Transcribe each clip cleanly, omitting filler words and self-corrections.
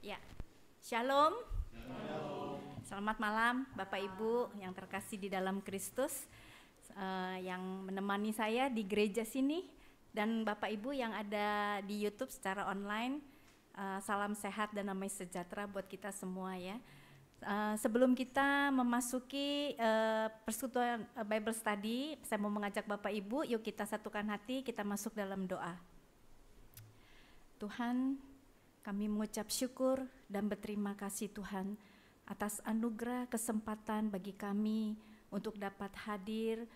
Ya, Shalom. Selamat malam Bapak Ibu yang terkasih di dalam Kristus, yang menemani saya di gereja sini, dan Bapak Ibu yang ada di YouTube secara online. Salam sehat dan damai sejahtera buat kita semua ya. Sebelum kita memasuki persekutuan Bible Study, saya mau mengajak Bapak Ibu, yuk kita satukan hati, kita masuk dalam doa. Tuhan, kami mengucap syukur dan berterima kasih Tuhan atas anugerah kesempatan bagi kami untuk dapat hadir,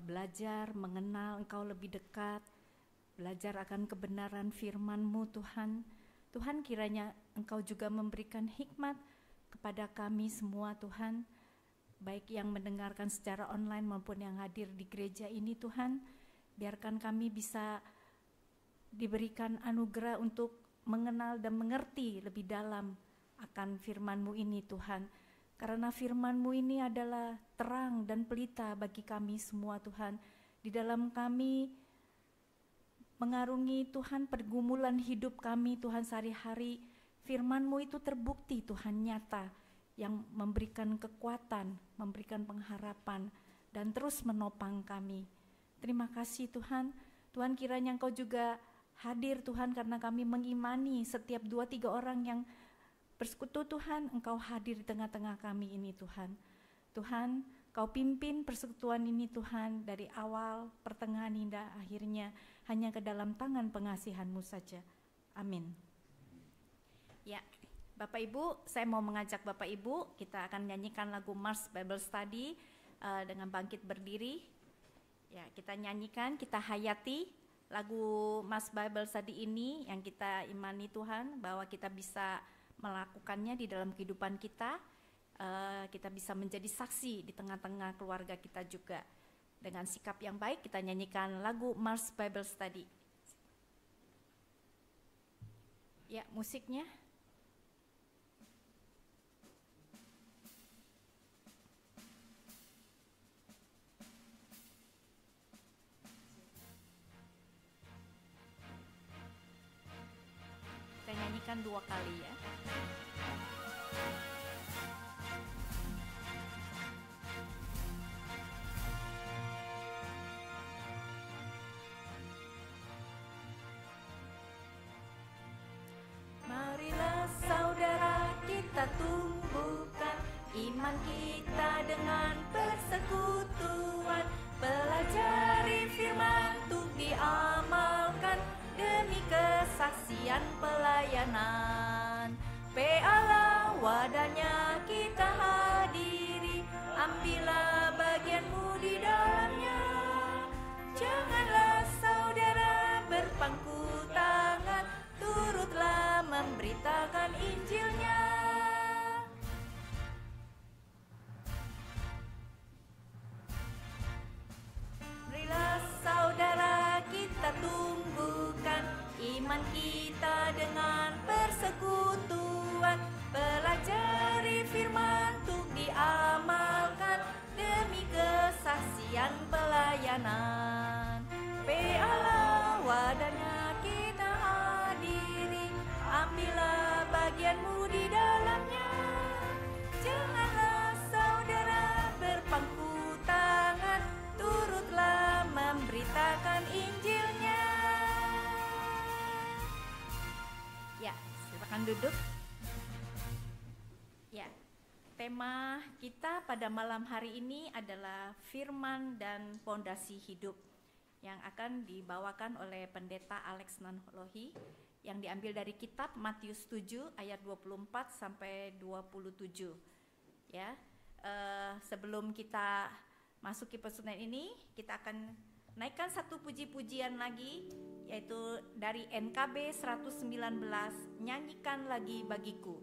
belajar, mengenal Engkau lebih dekat, belajar akan kebenaran firman-Mu Tuhan. Tuhan, kiranya Engkau juga memberikan hikmat kepada kami semua Tuhan, baik yang mendengarkan secara online maupun yang hadir di gereja ini Tuhan. Biarkan kami bisa diberikan anugerah untuk mengenal dan mengerti lebih dalam akan firman-Mu ini Tuhan. Karena firman-Mu ini adalah terang dan pelita bagi kami semua Tuhan. Di dalam kami mengarungi Tuhan pergumulan hidup kami Tuhan sehari-hari, firman-Mu itu terbukti Tuhan nyata, yang memberikan kekuatan, memberikan pengharapan, dan terus menopang kami. Terima kasih Tuhan. Tuhan, kiranya Engkau juga hadir Tuhan, karena kami mengimani setiap 2-3 orang yang bersekutu Tuhan, Engkau hadir di tengah-tengah kami ini Tuhan. Tuhan, Kau pimpin persekutuan ini Tuhan, dari awal, pertengahan hingga akhirnya, hanya ke dalam tangan pengasihan-Mu saja. Amin. Ya, Bapak Ibu, saya mau mengajak Bapak Ibu, kita akan nyanyikan lagu Mars Bible Study dengan bangkit berdiri. Ya, kita nyanyikan, kita hayati lagu Mas Bible Study ini yang kita imani Tuhan bahwa kita bisa melakukannya di dalam kehidupan kita. Kita bisa menjadi saksi di tengah-tengah keluarga kita juga. Dengan sikap yang baik kita nyanyikan lagu Mars Bible Study. Ya, musiknya. Nyanyikan 2 kali ya. Marilah saudara kita tumbuhkan iman kita dengan persekutuan, pelajari firman untuk diamalkan demi kesaksian pelayanan. PA wadahnya kita hadiri, ambillah bagianmu di dalamnya. Janganlah saudara berpangku tangan, turutlah memberitakan Injilnya. Marilah saudara kita tumbuhkan iman kita dengan persekutuan, pelajari firman untuk diamalkan demi kesaksian pelayanan. PA wadahnya kita hadiri, ambillah bagianmu di dalamnya. Janganlah saudara berpangku tangan, turutlah memberitakan Injilnya. Ya, silakan duduk. Ya, tema kita pada malam hari ini adalah firman dan pondasi hidup, yang akan dibawakan oleh Pendeta Alex Nanlohi, yang diambil dari kitab Matius 7 ayat 24 sampai 27. Ya, sebelum kita masuki persekutuan ini, kita akan naikkan satu puji-pujian lagi, yaitu dari NKB 119, nyanyikan lagi bagiku.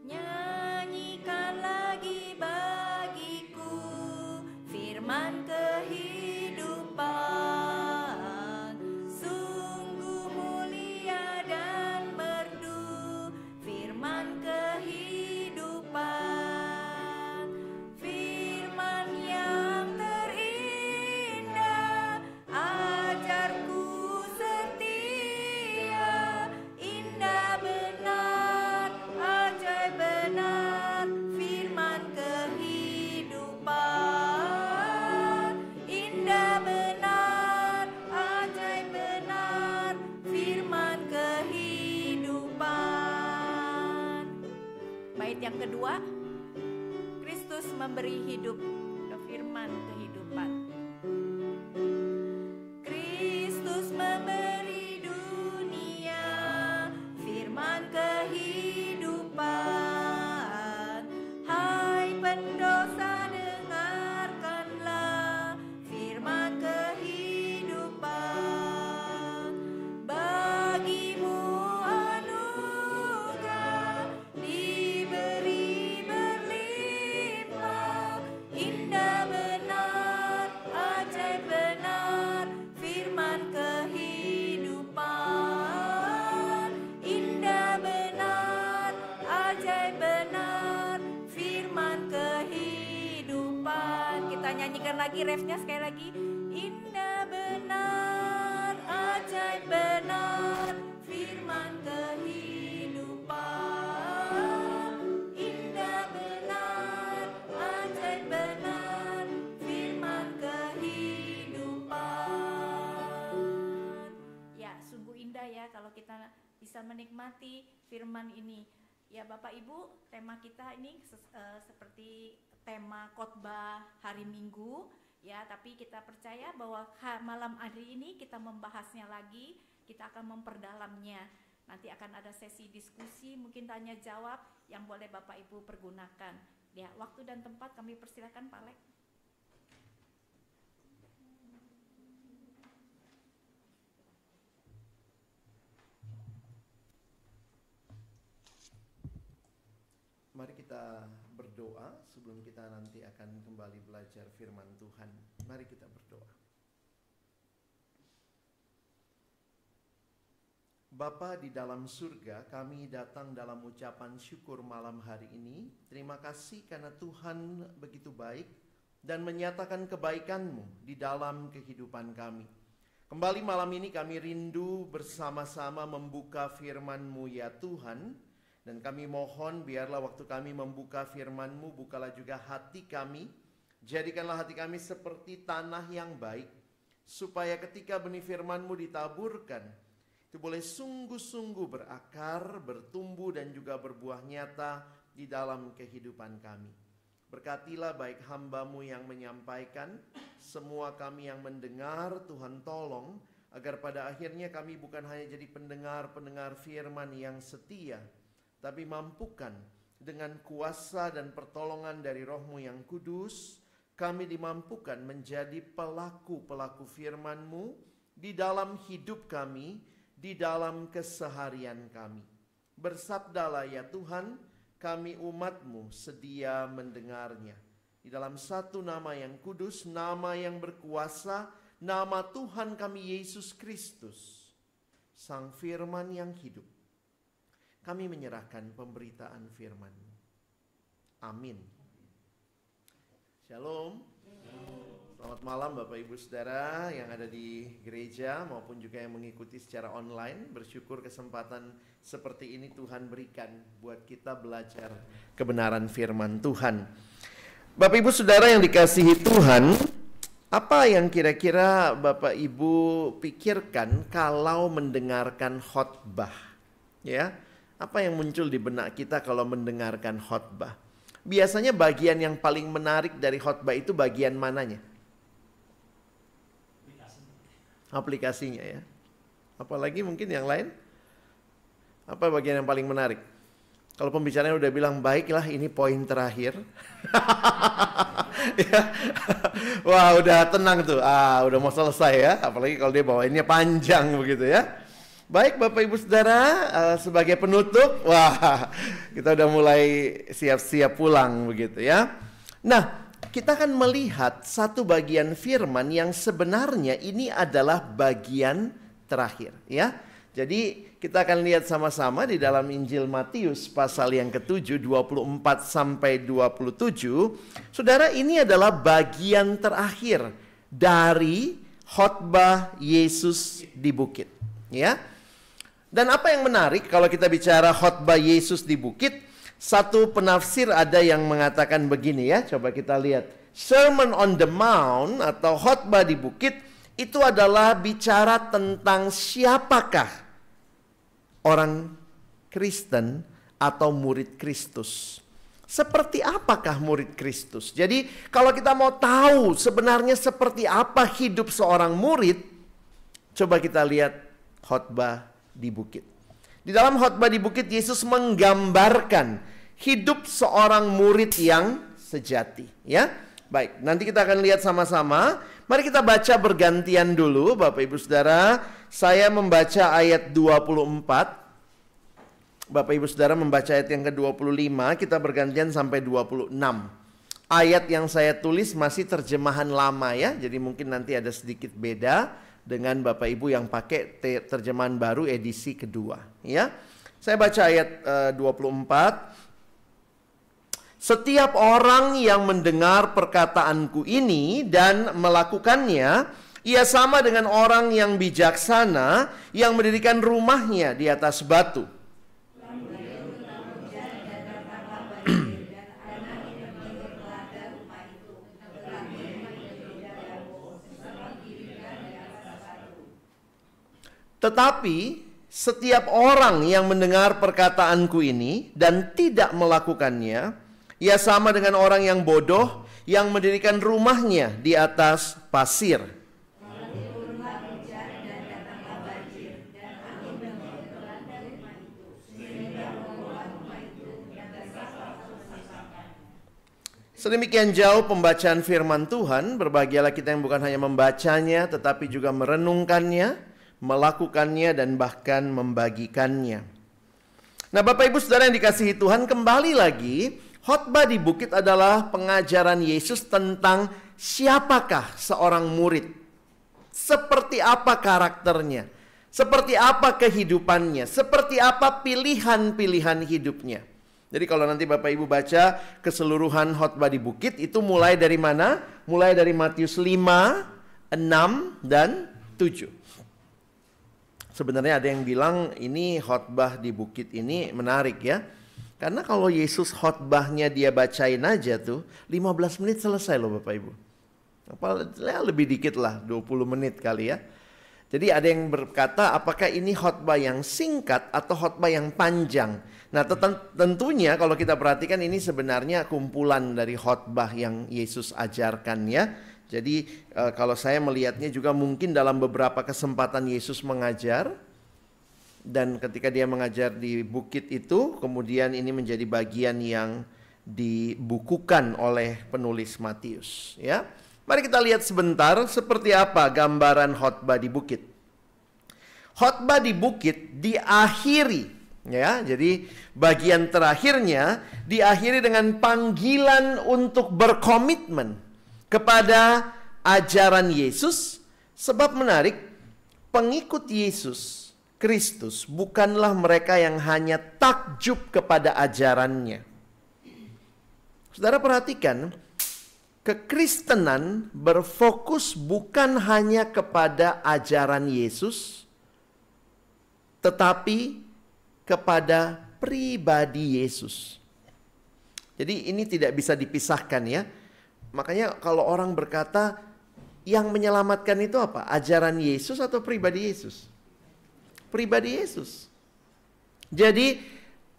Nyanyikan lagi bagiku firman kehidupan, sungguh mulia yang kedua, Kristus memberi hidup, firman kehidupan. Kristus memberi dunia firman kehidupan. Hai pendosa, dengarkanlah firman kehidupan. Bagimu anugerah diberi berlimpah. Indah benar, ajaib benar firman kehidupan. Indah benar, ajaib benar firman kehidupan. Kita nyanyikan lagi refnya sekali lagi. Indah benar, ajaib benar firman kehidupan. Indah benar, ajaib benar firman kehidupan. Ya, sungguh indah ya kalau kita bisa menikmati firman ini. Ya Bapak Ibu, tema kita ini seperti tema khotbah hari Minggu ya, tapi kita percaya bahwa malam hari ini kita membahasnya lagi, kita akan memperdalamnya. Nanti akan ada sesi diskusi, mungkin tanya jawab yang boleh Bapak Ibu pergunakan. Ya, waktu dan tempat kami persilakan Pak Lek. Mari kita berdoa sebelum kita nanti akan kembali belajar firman Tuhan. Mari kita berdoa. Bapa di dalam surga, kami datang dalam ucapan syukur malam hari ini. Terima kasih karena Tuhan begitu baik dan menyatakan kebaikan-Mu di dalam kehidupan kami. Kembali malam ini kami rindu bersama-sama membuka firman-Mu ya Tuhan. Dan kami mohon biarlah waktu kami membuka firman-Mu, bukalah juga hati kami. Jadikanlah hati kami seperti tanah yang baik, supaya ketika benih firman-Mu ditaburkan, itu boleh sungguh-sungguh berakar, bertumbuh dan juga berbuah nyata di dalam kehidupan kami. Berkatilah baik hamba-Mu yang menyampaikan, semua kami yang mendengar, Tuhan tolong, agar pada akhirnya kami bukan hanya jadi pendengar-pendengar firman yang setia, tapi mampukan dengan kuasa dan pertolongan dari Roh-Mu yang kudus, kami dimampukan menjadi pelaku-pelaku firman-Mu di dalam hidup kami, di dalam keseharian kami. Bersabdalah ya Tuhan, kami umat-Mu sedia mendengarnya. Di dalam satu nama yang kudus, nama yang berkuasa, nama Tuhan kami Yesus Kristus, Sang Firman yang hidup. Kami menyerahkan pemberitaan firman-Mu. Amin. Shalom. Selamat malam Bapak Ibu Saudara yang ada di gereja maupun juga yang mengikuti secara online. Bersyukur kesempatan seperti ini Tuhan berikan buat kita belajar kebenaran firman Tuhan. Bapak Ibu Saudara yang dikasihi Tuhan, apa yang kira-kira Bapak Ibu pikirkan kalau mendengarkan khotbah? Ya. Apa yang muncul di benak kita kalau mendengarkan khotbah? Biasanya bagian yang paling menarik dari khotbah itu bagian mananya? Aplikasinya ya. Apalagi mungkin yang lain? Apa bagian yang paling menarik? Kalau pembicaranya udah bilang, baiklah ini poin terakhir. Ya. Wah udah tenang tuh, udah mau selesai ya. Apalagi kalau dia bawainnya panjang begitu ya. Baik Bapak Ibu Saudara, sebagai penutup, wah kita udah mulai siap-siap pulang begitu ya. Nah, kita akan melihat satu bagian firman yang sebenarnya ini adalah bagian terakhir ya. Jadi kita akan lihat sama-sama di dalam Injil Matius pasal yang ke-7, 24 sampai 27. Saudara, ini adalah bagian terakhir dari khotbah Yesus di bukit ya. Dan apa yang menarik kalau kita bicara khotbah Yesus di bukit, satu penafsir ada yang mengatakan begini ya, coba kita lihat. Sermon on the Mount atau khotbah di bukit itu adalah bicara tentang siapakah orang Kristen atau murid Kristus. Seperti apakah murid Kristus? Jadi kalau kita mau tahu sebenarnya seperti apa hidup seorang murid, coba kita lihat khotbah di bukit. Di dalam khotbah di bukit, Yesus menggambarkan hidup seorang murid yang sejati. Ya, baik, nanti kita akan lihat sama-sama. Mari kita baca bergantian dulu, Bapak Ibu Saudara. Saya membaca ayat 24. Bapak Ibu Saudara membaca ayat yang ke-25, kita bergantian sampai 26. Ayat yang saya tulis masih terjemahan lama ya, jadi mungkin nanti ada sedikit beda dengan Bapak Ibu yang pakai terjemahan baru edisi kedua ya. Saya baca ayat 24. Setiap orang yang mendengar perkataanku ini dan melakukannya, ia sama dengan orang yang bijaksana yang mendirikan rumahnya di atas batu. Tetapi setiap orang yang mendengar perkataanku ini dan tidak melakukannya, ia sama dengan orang yang bodoh yang mendirikan rumahnya di atas pasir. Sedemikian jauh pembacaan firman Tuhan. Berbahagialah kita yang bukan hanya membacanya, tetapi juga merenungkannya, melakukannya, dan bahkan membagikannya. Nah, Bapak Ibu Saudara yang dikasihi Tuhan, kembali lagi, khotbah di bukit adalah pengajaran Yesus tentang siapakah seorang murid. Seperti apa karakternya, seperti apa kehidupannya, seperti apa pilihan-pilihan hidupnya. Jadi kalau nanti Bapak Ibu baca keseluruhan khotbah di bukit, itu mulai dari mana? Mulai dari Matius 5, 6, dan 7. Sebenarnya ada yang bilang ini khotbah di bukit ini menarik ya. Karena kalau Yesus khotbahnya dia bacain aja tuh 15 menit selesai loh Bapak Ibu. Lebih dikit lah, 20 menit kali ya. Jadi ada yang berkata apakah ini khotbah yang singkat atau khotbah yang panjang. Nah tentunya kalau kita perhatikan ini sebenarnya kumpulan dari khotbah yang Yesus ajarkan ya. Jadi kalau saya melihatnya juga mungkin dalam beberapa kesempatan Yesus mengajar. Dan ketika dia mengajar di bukit itu, kemudian ini menjadi bagian yang dibukukan oleh penulis Matius. Ya, mari kita lihat sebentar seperti apa gambaran khotbah di bukit. Khotbah di bukit diakhiri, ya. Jadi bagian terakhirnya diakhiri dengan panggilan untuk berkomitmen kepada ajaran Yesus. Sebab menarik, pengikut Yesus Kristus bukanlah mereka yang hanya takjub kepada ajarannya. Saudara perhatikan, kekristenan berfokus bukan hanya kepada ajaran Yesus, tetapi kepada pribadi Yesus. Jadi ini tidak bisa dipisahkan ya. Makanya kalau orang berkata yang menyelamatkan itu apa? Ajaran Yesus atau pribadi Yesus? Pribadi Yesus. Jadi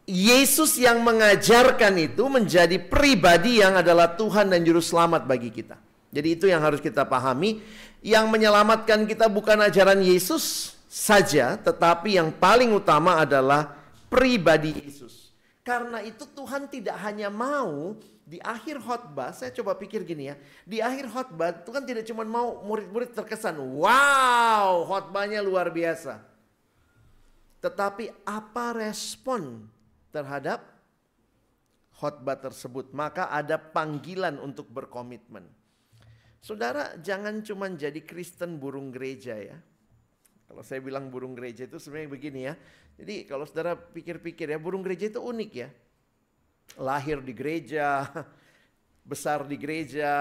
Yesus yang mengajarkan itu menjadi pribadi yang adalah Tuhan dan Juru Selamat bagi kita. Jadi itu yang harus kita pahami. Yang menyelamatkan kita bukan ajaran Yesus saja, tetapi yang paling utama adalah pribadi Yesus. Karena itu Tuhan tidak hanya mau di akhir khotbah, saya coba pikir gini ya. Di akhir khotbah Tuhan tidak cuma mau murid-murid terkesan, wow khotbahnya luar biasa. Tetapi apa respon terhadap khotbah tersebut? Maka ada panggilan untuk berkomitmen. Saudara jangan cuma jadi Kristen burung gereja ya. Kalau saya bilang burung gereja itu sebenarnya begini ya. Jadi kalau saudara pikir-pikir ya, burung gereja itu unik ya. Lahir di gereja, besar di gereja,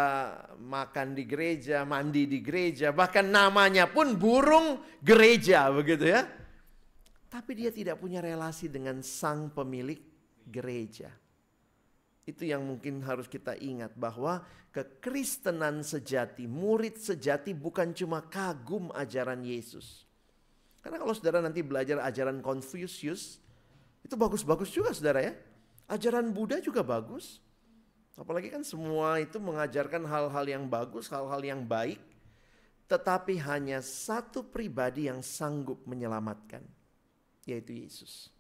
makan di gereja, mandi di gereja. Bahkan namanya pun burung gereja begitu ya. Tapi dia tidak punya relasi dengan sang pemilik gereja. Itu yang mungkin harus kita ingat, bahwa kekristenan sejati, murid sejati bukan cuma kagum ajaran Yesus. Karena kalau saudara nanti belajar ajaran Confucius, itu bagus-bagus juga saudara ya. Ajaran Buddha juga bagus. Apalagi kan semua itu mengajarkan hal-hal yang bagus, hal-hal yang baik. Tetapi hanya satu pribadi yang sanggup menyelamatkan, yaitu Yesus.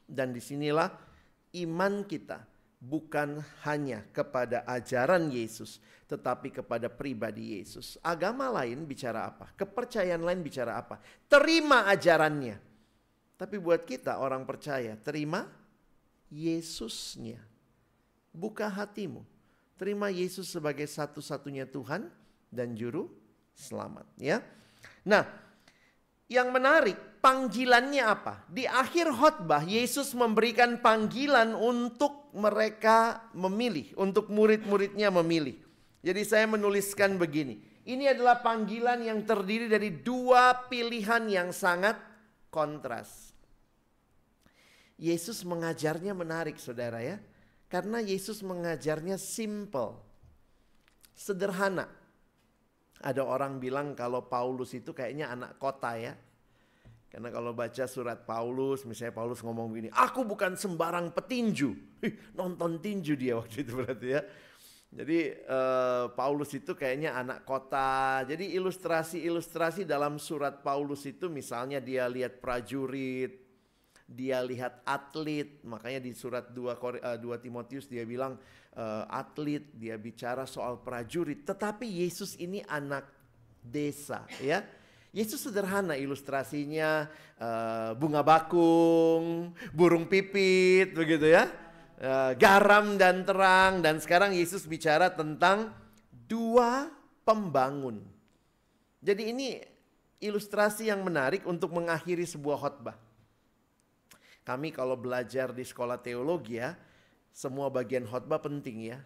Dan disinilah iman kita bukan hanya kepada ajaran Yesus, tetapi kepada pribadi Yesus. Agama lain bicara apa? Kepercayaan lain bicara apa? Terima ajarannya. Tapi buat kita orang percaya, terima Yesusnya. Buka hatimu. Terima Yesus sebagai satu-satunya Tuhan dan Juru Selamat. Ya. Nah, yang menarik, panggilannya apa? Di akhir khotbah, Yesus memberikan panggilan untuk mereka memilih, untuk murid-muridnya memilih. Jadi saya menuliskan begini, ini adalah panggilan yang terdiri dari dua pilihan yang sangat kontras. Yesus mengajarnya menarik, saudara ya. Karena Yesus mengajarnya simple, sederhana. Ada orang bilang kalau Paulus itu kayaknya anak kota ya. Karena kalau baca surat Paulus, misalnya Paulus ngomong begini, aku bukan sembarang petinju. Nonton tinju dia waktu itu berarti ya. Jadi Paulus itu kayaknya anak kota. Jadi ilustrasi-ilustrasi dalam surat Paulus itu misalnya dia lihat prajurit, dia lihat atlet. Makanya di surat 2 Timotius dia bilang atlet, dia bicara soal prajurit. Tetapi Yesus ini anak desa ya. Yesus sederhana ilustrasinya, bunga bakung, burung pipit begitu ya, garam dan terang. Dan sekarang Yesus bicara tentang dua pembangun. Jadi ini ilustrasi yang menarik untuk mengakhiri sebuah khotbah. Kami kalau belajar di sekolah teologi ya, semua bagian khotbah penting ya.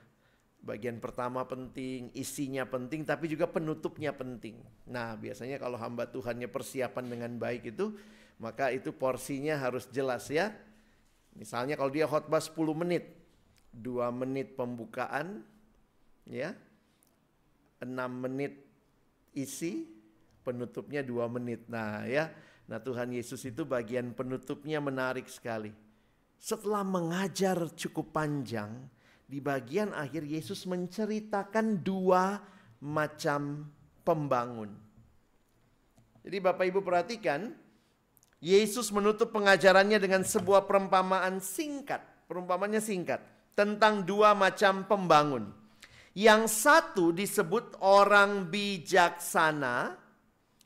Bagian pertama penting, isinya penting, tapi juga penutupnya penting. Nah, biasanya kalau hamba Tuhannya persiapan dengan baik itu, maka itu porsinya harus jelas ya. Misalnya kalau dia khotbah 10 menit, 2 menit pembukaan, ya, 6 menit isi, penutupnya 2 menit. Nah ya, nah Tuhan Yesus itu bagian penutupnya menarik sekali. Setelah mengajar cukup panjang, di bagian akhir Yesus menceritakan dua macam pembangun. Jadi Bapak Ibu perhatikan, Yesus menutup pengajarannya dengan sebuah perumpamaan singkat. Perumpamannya singkat tentang dua macam pembangun. Yang satu disebut orang bijaksana,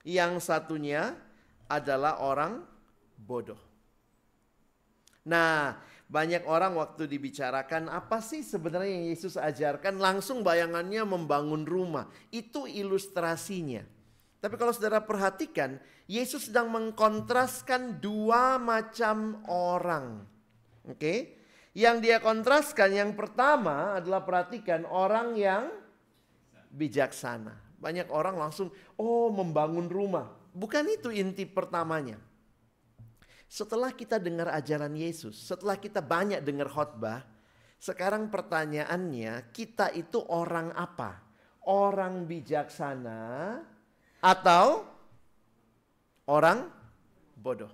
yang satunya adalah orang bodoh. Nah, banyak orang waktu dibicarakan apa sih sebenarnya yang Yesus ajarkan, langsung bayangannya membangun rumah. Itu ilustrasinya. Tapi kalau saudara perhatikan, Yesus sedang mengkontraskan dua macam orang. Oke? Yang dia kontraskan, yang pertama adalah perhatikan orang yang bijaksana. Banyak orang langsung, oh membangun rumah. Bukan itu inti pertamanya. Setelah kita dengar ajaran Yesus, setelah kita banyak dengar khotbah, sekarang pertanyaannya, kita itu orang apa? Orang bijaksana atau orang bodoh?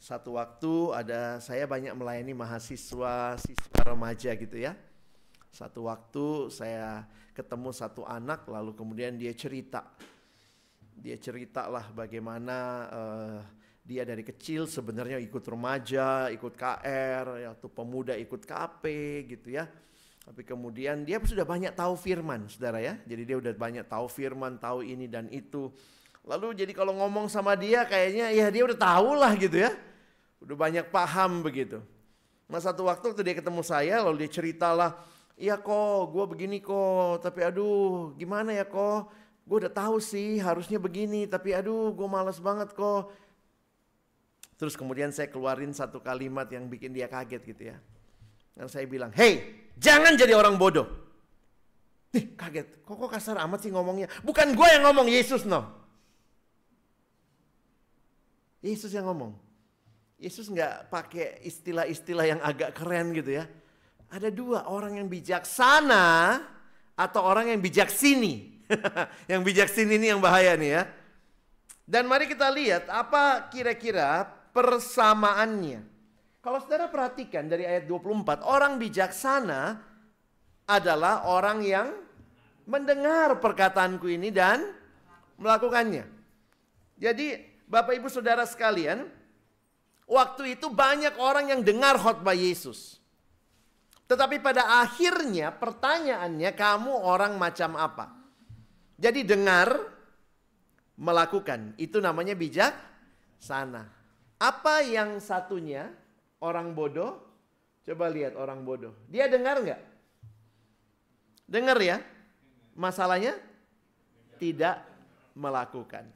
Satu waktu saya banyak melayani mahasiswa, siswa remaja gitu ya. Satu waktu saya ketemu satu anak, lalu kemudian dia cerita. Dia ceritalah bagaimana dia dari kecil sebenarnya ikut remaja, ikut KR, atau pemuda ikut KP gitu ya. Tapi kemudian dia sudah banyak tahu firman, saudara ya. Jadi dia udah banyak tahu firman, tahu ini dan itu. Lalu jadi kalau ngomong sama dia kayaknya ya dia udah tahu lah gitu ya. Udah banyak paham begitu. Nah satu waktu dia ketemu saya, lalu dia ceritalah, iya kok gue begini kok, tapi aduh gimana ya kok. Gue udah tahu sih harusnya begini, tapi aduh gue malas banget kok. Terus kemudian saya keluarin satu kalimat yang bikin dia kaget gitu ya. Dan saya bilang, hey jangan jadi orang bodoh. Nih kaget, kok kasar amat sih ngomongnya. Bukan gue yang ngomong, Yesus no. Yesus yang ngomong. Yesus gak pakai istilah-istilah yang agak keren gitu ya. Ada dua, orang yang bijaksana atau orang yang bijaksini. Yang bijaksini ini yang bahaya nih ya. Dan mari kita lihat apa kira-kira persamaannya. Kalau saudara perhatikan dari ayat 24, orang bijaksana adalah orang yang mendengar perkataanku ini dan melakukannya. Jadi Bapak Ibu Saudara sekalian, waktu itu banyak orang yang dengar khotbah Yesus. Tetapi pada akhirnya pertanyaannya, kamu orang macam apa? Jadi dengar, melakukan. Itu namanya bijaksana. Apa yang satunya? Orang bodoh. Coba lihat orang bodoh. Dia dengar nggak? Dengar ya. Masalahnya tidak melakukan.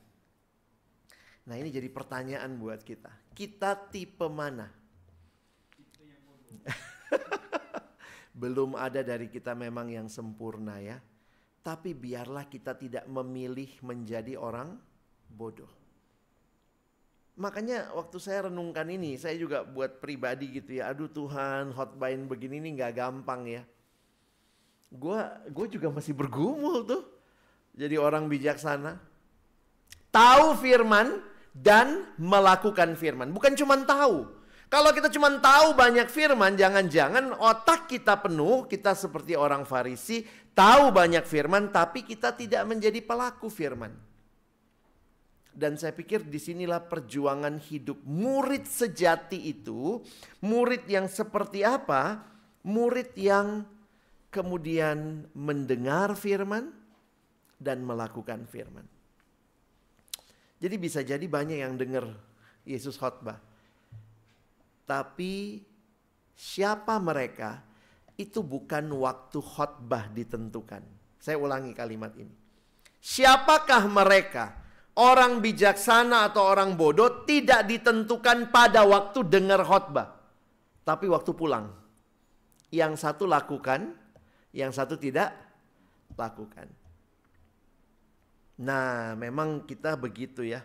Nah, ini jadi pertanyaan buat kita. Kita tipe mana? Belum ada dari kita memang yang sempurna ya. Tapi biarlah kita tidak memilih menjadi orang bodoh. Makanya waktu saya renungkan ini, saya juga buat pribadi gitu ya. Aduh Tuhan, khotbahin begini nih gak gampang ya. Gue juga masih bergumul tuh. Jadi orang bijaksana. Tahu firman dan melakukan firman. Bukan cuma tahu. Kalau kita cuma tahu banyak firman, jangan-jangan otak kita penuh, kita seperti orang Farisi, tahu banyak firman tapi kita tidak menjadi pelaku firman. Dan saya pikir disinilah perjuangan hidup murid sejati itu. Murid yang seperti apa? Murid yang kemudian mendengar firman dan melakukan firman. Jadi bisa jadi banyak yang dengar Yesus khotbah. Tapi siapa mereka? Itu bukan waktu khotbah ditentukan. Saya ulangi kalimat ini. Siapakah mereka? Orang bijaksana atau orang bodoh tidak ditentukan pada waktu dengar khotbah. Tapi waktu pulang. Yang satu lakukan, yang satu tidak lakukan. Nah, memang kita begitu ya.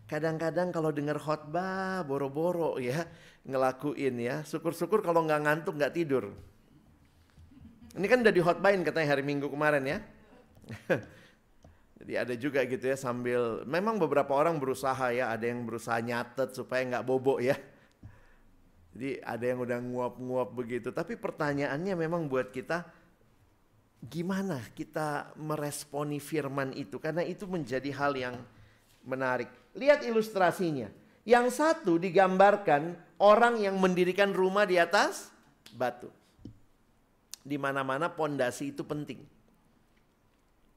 Kadang-kadang kalau dengar khotbah boro-boro ya ngelakuin ya. Syukur-syukur kalau nggak ngantuk nggak tidur. Ini kan udah dikhotbahin katanya hari Minggu kemarin ya. Jadi ada juga gitu ya sambil, memang beberapa orang berusaha ya, ada yang berusaha nyatet supaya nggak bobo ya. Jadi ada yang udah nguap-nguap begitu. Tapi pertanyaannya memang buat kita, gimana kita meresponi firman itu? Karena itu menjadi hal yang menarik. Lihat ilustrasinya. Yang satu digambarkan orang yang mendirikan rumah di atas batu. Di mana-mana pondasi itu penting.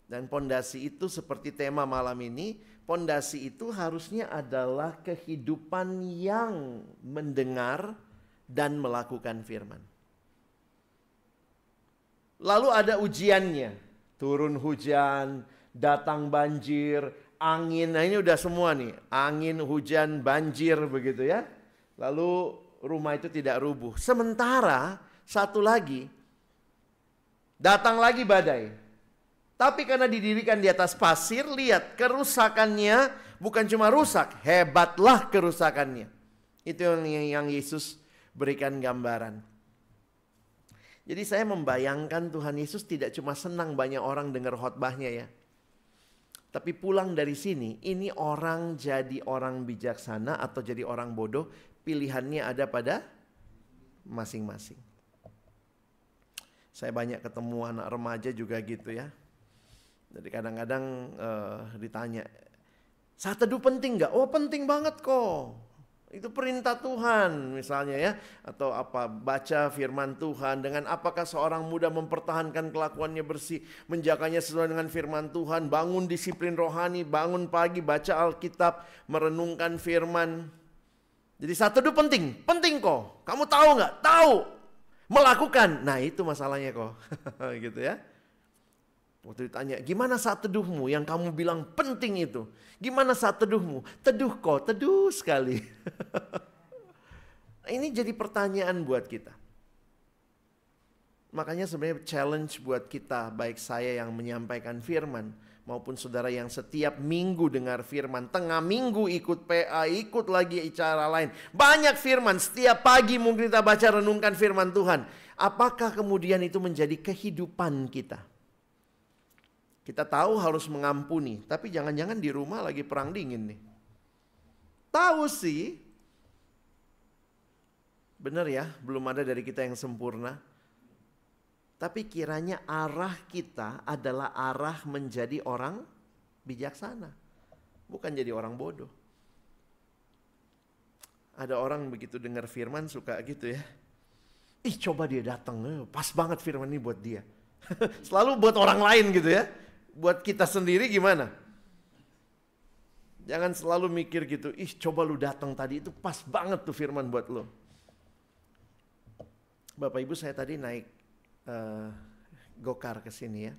Dan pondasi itu seperti tema malam ini, pondasi itu harusnya adalah kehidupan yang mendengar dan melakukan firman. Lalu ada ujiannya, turun hujan, datang banjir, angin, nah ini udah semua nih, angin, hujan, banjir begitu ya. Lalu rumah itu tidak rubuh. Sementara satu lagi, datang lagi badai. Tapi karena didirikan di atas pasir, lihat kerusakannya bukan cuma rusak, hebatlah kerusakannya. Itu yang Yesus berikan gambaran. Jadi saya membayangkan Tuhan Yesus tidak cuma senang banyak orang dengar khotbahnya ya. Tapi pulang dari sini, ini orang jadi orang bijaksana atau jadi orang bodoh, pilihannya ada pada masing-masing. Saya banyak ketemu anak remaja juga gitu ya. Jadi kadang-kadang ditanya, saat teduh penting nggak? Oh penting banget kok. Itu perintah Tuhan misalnya ya. Atau apa, baca firman Tuhan. Dengan apakah seorang muda mempertahankan kelakuannya bersih, menjaganya sesuai dengan firman Tuhan, bangun disiplin rohani, bangun pagi, baca Alkitab, merenungkan firman. Jadi saat teduh penting, penting kok. Kamu tahu nggak? Tahu. Melakukan. Nah itu masalahnya kok. Gitu ya. Waktu ditanya, gimana saat teduhmu yang kamu bilang penting itu? Gimana saat teduhmu? Teduh kok, teduh sekali. Ini jadi pertanyaan buat kita. Makanya sebenarnya challenge buat kita, baik saya yang menyampaikan firman, maupun saudara yang setiap minggu dengar firman, tengah minggu ikut PA, ikut lagi acara lain. Banyak firman, setiap pagi mungkin kita baca renungkan firman Tuhan. Apakah kemudian itu menjadi kehidupan kita? Kita tahu harus mengampuni, tapi jangan-jangan di rumah lagi perang dingin nih. Tahu sih, Benar ya, belum ada dari kita yang sempurna. Tapi kiranya arah kita adalah arah menjadi orang bijaksana. Bukan jadi orang bodoh. Ada orang begitu dengar firman suka gitu ya. Ih, coba dia datang, pas banget firman ini buat dia. Selalu buat orang lain gitu ya. Buat kita sendiri gimana? Jangan selalu mikir gitu, ih coba lu datang tadi, itu pas banget tuh firman buat lo. Bapak Ibu, saya tadi naik gokar ke sini ya.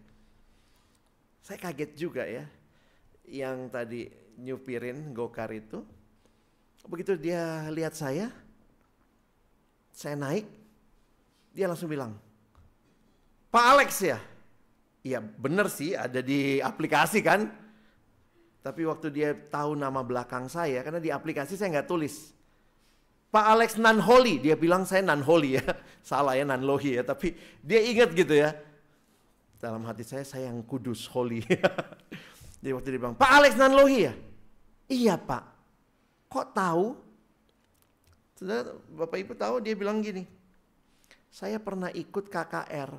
Saya kaget juga ya. Yang tadi nyupirin gokar itu, begitu dia lihat saya naik, dia langsung bilang, Pak Alex ya? Iya bener sih, ada di aplikasi kan. Tapi waktu dia tahu nama belakang saya, karena di aplikasi saya nggak tulis Pak Alex Nanholi, dia bilang saya Nanholi ya. Salah ya, Nanlohi ya, tapi dia ingat gitu ya. Dalam hati saya yang kudus, holy. Jadi waktu dia bilang, Pak Alex Nanlohi ya? Iya Pak. Kok tahu? Saudara, Bapak Ibu tahu, dia bilang gini, saya pernah ikut KKR,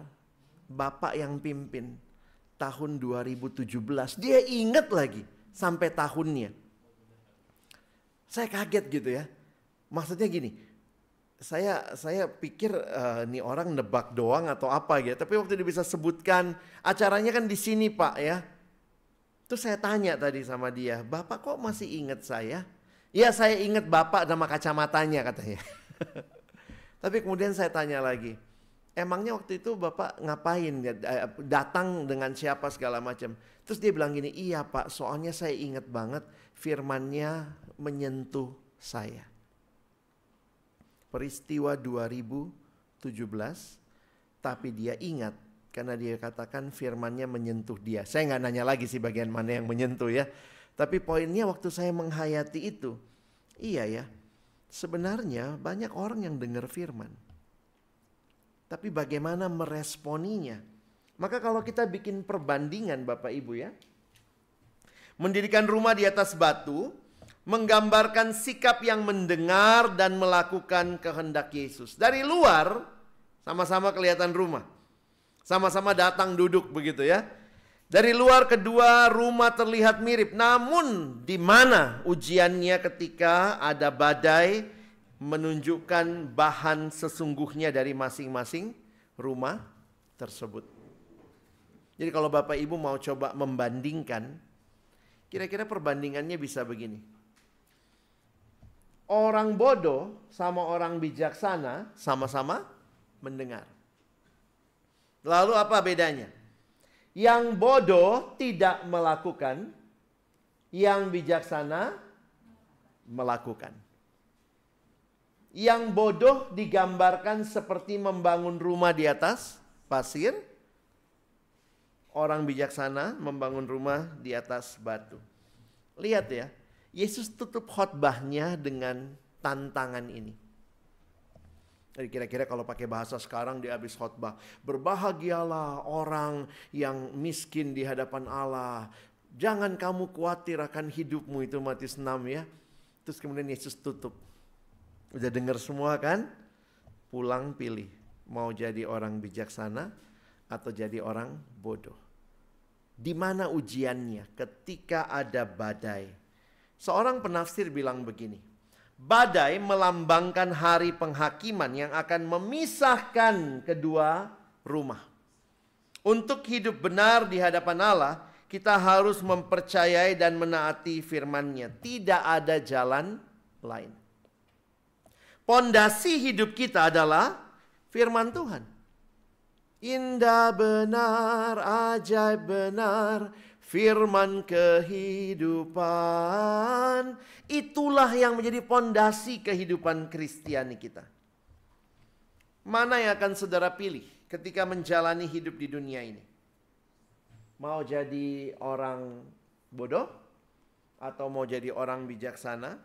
Bapak yang pimpin, tahun 2017. Dia ingat lagi sampai tahunnya. Saya kaget gitu ya. Maksudnya gini, saya pikir nih orang nebak doang atau apa gitu. Tapi waktu dia bisa sebutkan acaranya kan di sini Pak ya. Terus saya tanya tadi sama dia, Bapak kok masih ingat saya? Ya saya ingat Bapak sama kacamatanya katanya. Tapi kemudian saya tanya lagi, emangnya waktu itu Bapak ngapain? Datang dengan siapa segala macam. Terus dia bilang gini, iya Pak, soalnya saya ingat banget firman-Nya menyentuh saya. Peristiwa 2017, tapi dia ingat karena dia katakan firman-Nya menyentuh dia. Saya nggak nanya lagi sih bagian mana yang menyentuh ya. Tapi poinnya waktu saya menghayati itu, iya ya, sebenarnya banyak orang yang dengar firman. Tapi bagaimana meresponinya? Maka kalau kita bikin perbandingan Bapak Ibu ya, mendirikan rumah di atas batu, menggambarkan sikap yang mendengar dan melakukan kehendak Yesus. Dari luar sama-sama kelihatan rumah. Sama-sama datang duduk begitu ya. Dari luar kedua rumah terlihat mirip. Namun di mana ujiannya ketika ada badai menunjukkan bahan sesungguhnya dari masing-masing rumah tersebut. Jadi kalau Bapak Ibu mau coba membandingkan, kira-kira perbandingannya bisa begini. Orang bodoh sama orang bijaksana sama-sama mendengar. Lalu apa bedanya? Yang bodoh tidak melakukan, yang bijaksana melakukan. Yang bodoh digambarkan seperti membangun rumah di atas pasir. Orang bijaksana membangun rumah di atas batu. Lihat ya, Yesus tutup khotbahnya dengan tantangan ini. Jadi kira-kira kalau pakai bahasa sekarang di habis khotbah, berbahagialah orang yang miskin di hadapan Allah. Jangan kamu khawatir akan hidupmu, itu Matius 6 ya. Terus kemudian Yesus tutup. Udah dengar semua kan? Pulang pilih. Mau jadi orang bijaksana atau jadi orang bodoh. Di mana ujiannya? Ketika ada badai. Seorang penafsir bilang begini. Badai melambangkan hari penghakiman yang akan memisahkan kedua rumah. Untuk hidup benar di hadapan Allah, kita harus mempercayai dan menaati firman-Nya. Tidak ada jalan lain. Pondasi hidup kita adalah firman Tuhan. Indah benar, ajaib benar, firman kehidupan. Itulah yang menjadi pondasi kehidupan Kristiani kita. Mana yang akan saudara pilih ketika menjalani hidup di dunia ini? Mau jadi orang bodoh atau mau jadi orang bijaksana?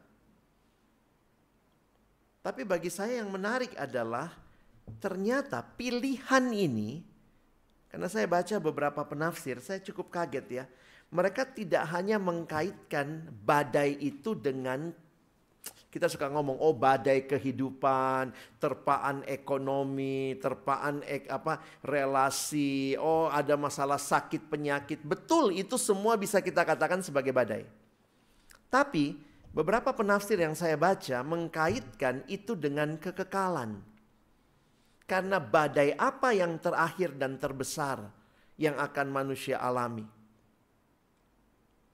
Tapi bagi saya yang menarik adalah ternyata pilihan ini, karena saya baca beberapa penafsir, saya cukup kaget ya. Mereka tidak hanya mengkaitkan badai itu dengan Kita suka ngomong, oh badai kehidupan, terpaan ekonomi, terpaan relasi, oh ada masalah sakit penyakit. Betul, itu semua bisa kita katakan sebagai badai. Tapi beberapa penafsir yang saya baca mengkaitkan itu dengan kekekalan. Karena badai apa yang terakhir dan terbesar yang akan manusia alami?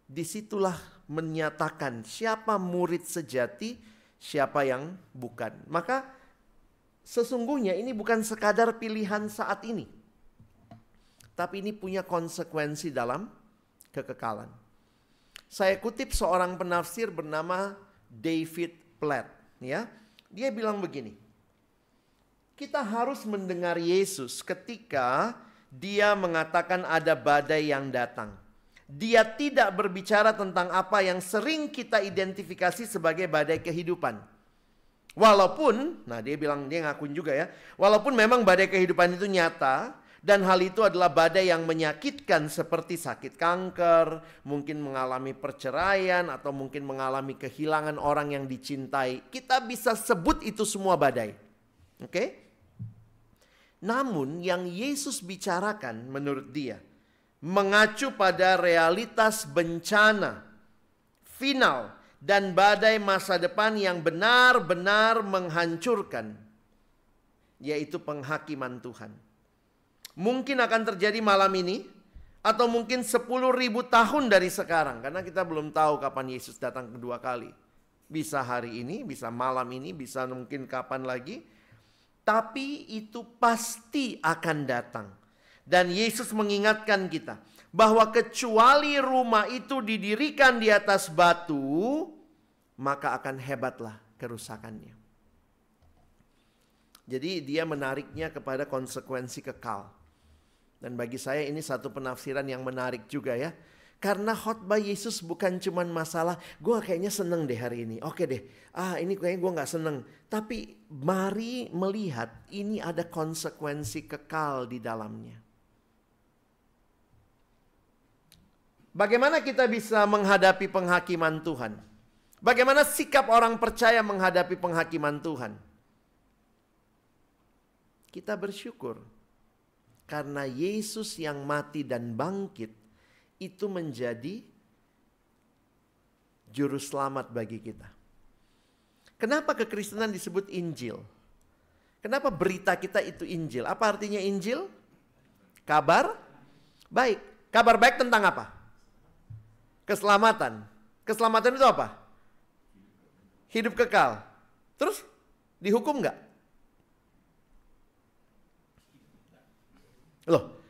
Disitulah menyatakan siapa murid sejati, siapa yang bukan. Maka sesungguhnya ini bukan sekadar pilihan saat ini, tapi ini punya konsekuensi dalam kekekalan. Saya kutip seorang penafsir bernama David Platt, ya. Dia bilang begini, kita harus mendengar Yesus ketika dia mengatakan ada badai yang datang. Dia tidak berbicara tentang apa yang sering kita identifikasi sebagai badai kehidupan. Walaupun, nah dia ngakuin juga ya, walaupun memang badai kehidupan itu nyata, dan hal itu adalah badai yang menyakitkan seperti sakit kanker, mungkin mengalami perceraian, atau mungkin mengalami kehilangan orang yang dicintai. Kita bisa sebut itu semua badai. Oke? Namun yang Yesus bicarakan menurut dia, mengacu pada realitas bencana final dan badai masa depan yang benar-benar menghancurkan, yaitu penghakiman Tuhan. Mungkin akan terjadi malam ini, atau mungkin 10.000 tahun dari sekarang, karena kita belum tahu kapan Yesus datang kedua kali. Bisa hari ini, bisa malam ini, bisa mungkin kapan lagi, tapi itu pasti akan datang. Dan Yesus mengingatkan kita bahwa kecuali rumah itu didirikan di atas batu, maka akan hebatlah kerusakannya. Jadi dia menariknya kepada konsekuensi kekal. Dan bagi saya ini satu penafsiran yang menarik juga ya. Karena khotbah Yesus bukan cuma masalah, gue kayaknya seneng deh hari ini. Oke deh, ini kayaknya gue gak seneng. Tapi mari melihat ini ada konsekuensi kekal di dalamnya. Bagaimana kita bisa menghadapi penghakiman Tuhan? Bagaimana sikap orang percaya menghadapi penghakiman Tuhan? Kita bersyukur karena Yesus yang mati dan bangkit itu menjadi juru selamat bagi kita. Kenapa kekristenan disebut Injil? Kenapa berita kita itu Injil? Apa artinya Injil? Kabar baik. Kabar baik tentang apa? Keselamatan. Keselamatan itu apa? Hidup kekal. Terus dihukum nggak? Loh,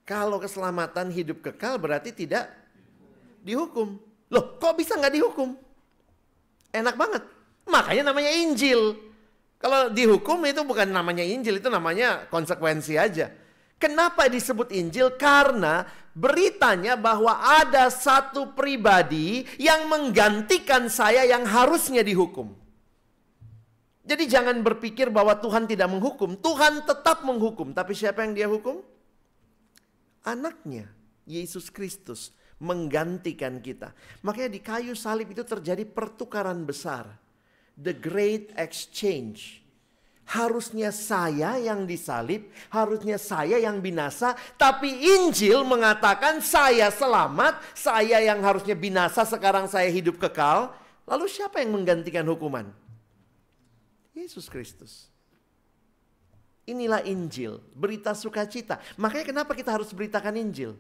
kalau keselamatan hidup kekal berarti tidak dihukum. Loh, kok bisa nggak dihukum? Enak banget. Makanya namanya Injil. Kalau dihukum itu bukan namanya Injil, itu namanya konsekuensi aja. Kenapa disebut Injil? Karena beritanya bahwa ada satu pribadi yang menggantikan saya yang harusnya dihukum. Jadi jangan berpikir bahwa Tuhan tidak menghukum. Tuhan tetap menghukum. Tapi siapa yang dia hukum? Anaknya, Yesus Kristus, menggantikan kita. Makanya di kayu salib itu terjadi pertukaran besar. The Great Exchange. Harusnya saya yang disalib, harusnya saya yang binasa. Tapi Injil mengatakan saya selamat, saya yang harusnya binasa sekarang saya hidup kekal. Lalu siapa yang menggantikan hukuman? Yesus Kristus. Inilah Injil, berita sukacita. Makanya kenapa kita harus beritakan Injil?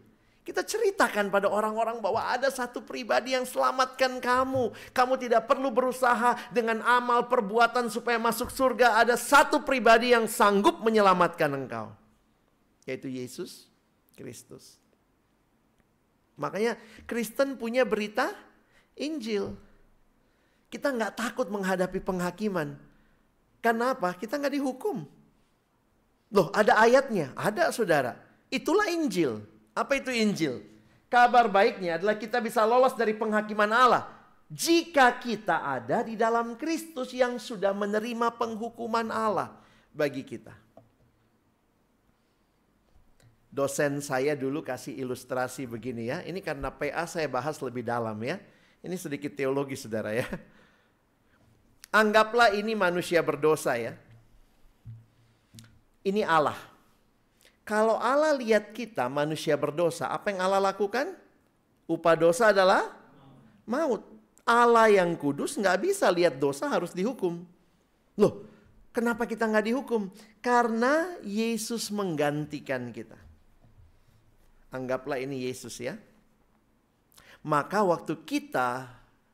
Kita ceritakan pada orang-orang bahwa ada satu pribadi yang selamatkan kamu. Kamu tidak perlu berusaha dengan amal perbuatan supaya masuk surga. Ada satu pribadi yang sanggup menyelamatkan engkau. Yaitu Yesus Kristus. Makanya Kristen punya berita Injil. Kita nggak takut menghadapi penghakiman. Kenapa? Kita nggak dihukum. Loh, ada ayatnya. Ada, saudara. Itulah Injil. Apa itu Injil? Kabar baiknya adalah kita bisa lolos dari penghakiman Allah jika kita ada di dalam Kristus yang sudah menerima penghukuman Allah bagi kita. Dosen saya dulu kasih ilustrasi begini ya. Ini karena PA saya bahas lebih dalam ya. Ini sedikit teologi saudara ya. Anggaplah ini manusia berdosa ya. Ini Allah. Kalau Allah lihat kita manusia berdosa, apa yang Allah lakukan? Upah dosa adalah maut. Allah yang kudus nggak bisa lihat dosa, harus dihukum. Loh, kenapa kita nggak dihukum? Karena Yesus menggantikan kita. Anggaplah ini Yesus ya. Maka waktu kita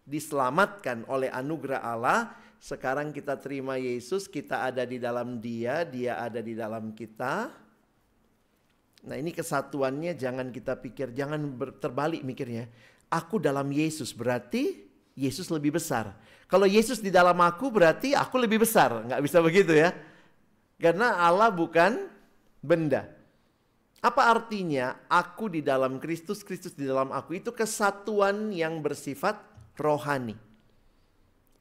diselamatkan oleh anugerah Allah, sekarang kita terima Yesus, kita ada di dalam Dia, Dia ada di dalam kita. Nah, ini kesatuannya jangan kita pikir, jangan terbalik mikirnya. Aku dalam Yesus berarti Yesus lebih besar. Kalau Yesus di dalam aku berarti aku lebih besar. Nggak bisa begitu ya. Karena Allah bukan benda. Apa artinya aku di dalam Kristus, Kristus di dalam aku? Itu kesatuan yang bersifat rohani.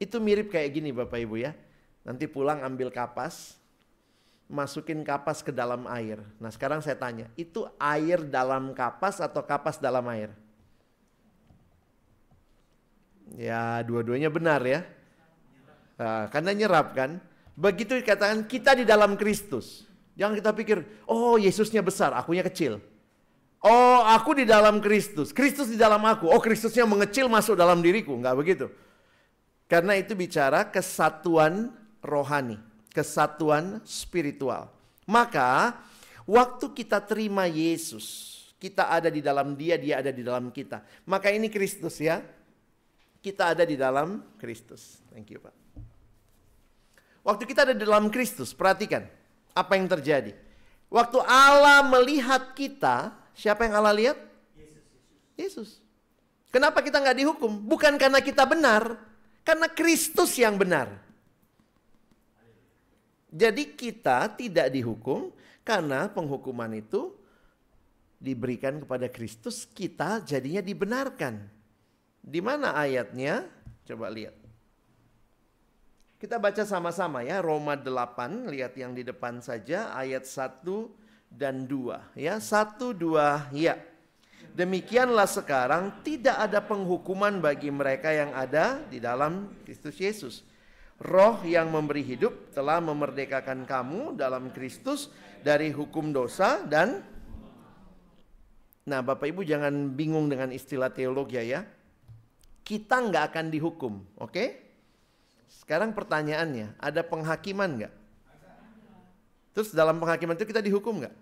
Itu mirip kayak gini Bapak Ibu ya. Nanti pulang ambil kapas, masukin kapas ke dalam air. Nah sekarang saya tanya, itu air dalam kapas atau kapas dalam air? Ya dua-duanya benar ya. Nah, karena nyerap kan. Begitu dikatakan kita di dalam Kristus. Jangan kita pikir, oh Yesusnya besar, akunya kecil. Oh aku di dalam Kristus, Kristus di dalam aku. Oh Kristusnya mengecil masuk dalam diriku. Enggak begitu. Karena itu bicara kesatuan rohani, kesatuan spiritual. Maka waktu kita terima Yesus, kita ada di dalam Dia, Dia ada di dalam kita. Maka ini Kristus ya. Kita ada di dalam Kristus. Thank you Pak. Waktu kita ada di dalam Kristus, perhatikan apa yang terjadi. Waktu Allah melihat kita, siapa yang Allah lihat? Yesus. Kenapa kita nggak dihukum? Bukan karena kita benar, karena Kristus yang benar. Jadi kita tidak dihukum karena penghukuman itu diberikan kepada Kristus, kita jadinya dibenarkan. Di mana ayatnya? Coba lihat. Kita baca sama-sama ya, Roma 8, lihat yang di depan saja, ayat 1 dan 2. Ya, 1, 2, ya. Demikianlah sekarang tidak ada penghukuman bagi mereka yang ada di dalam Kristus Yesus. Roh yang memberi hidup telah memerdekakan kamu dalam Kristus dari hukum dosa dan... Nah Bapak Ibu jangan bingung dengan istilah teologi ya. Kita nggak akan dihukum, oke? Sekarang pertanyaannya, ada penghakiman nggak? Terus dalam penghakiman itu kita dihukum nggak?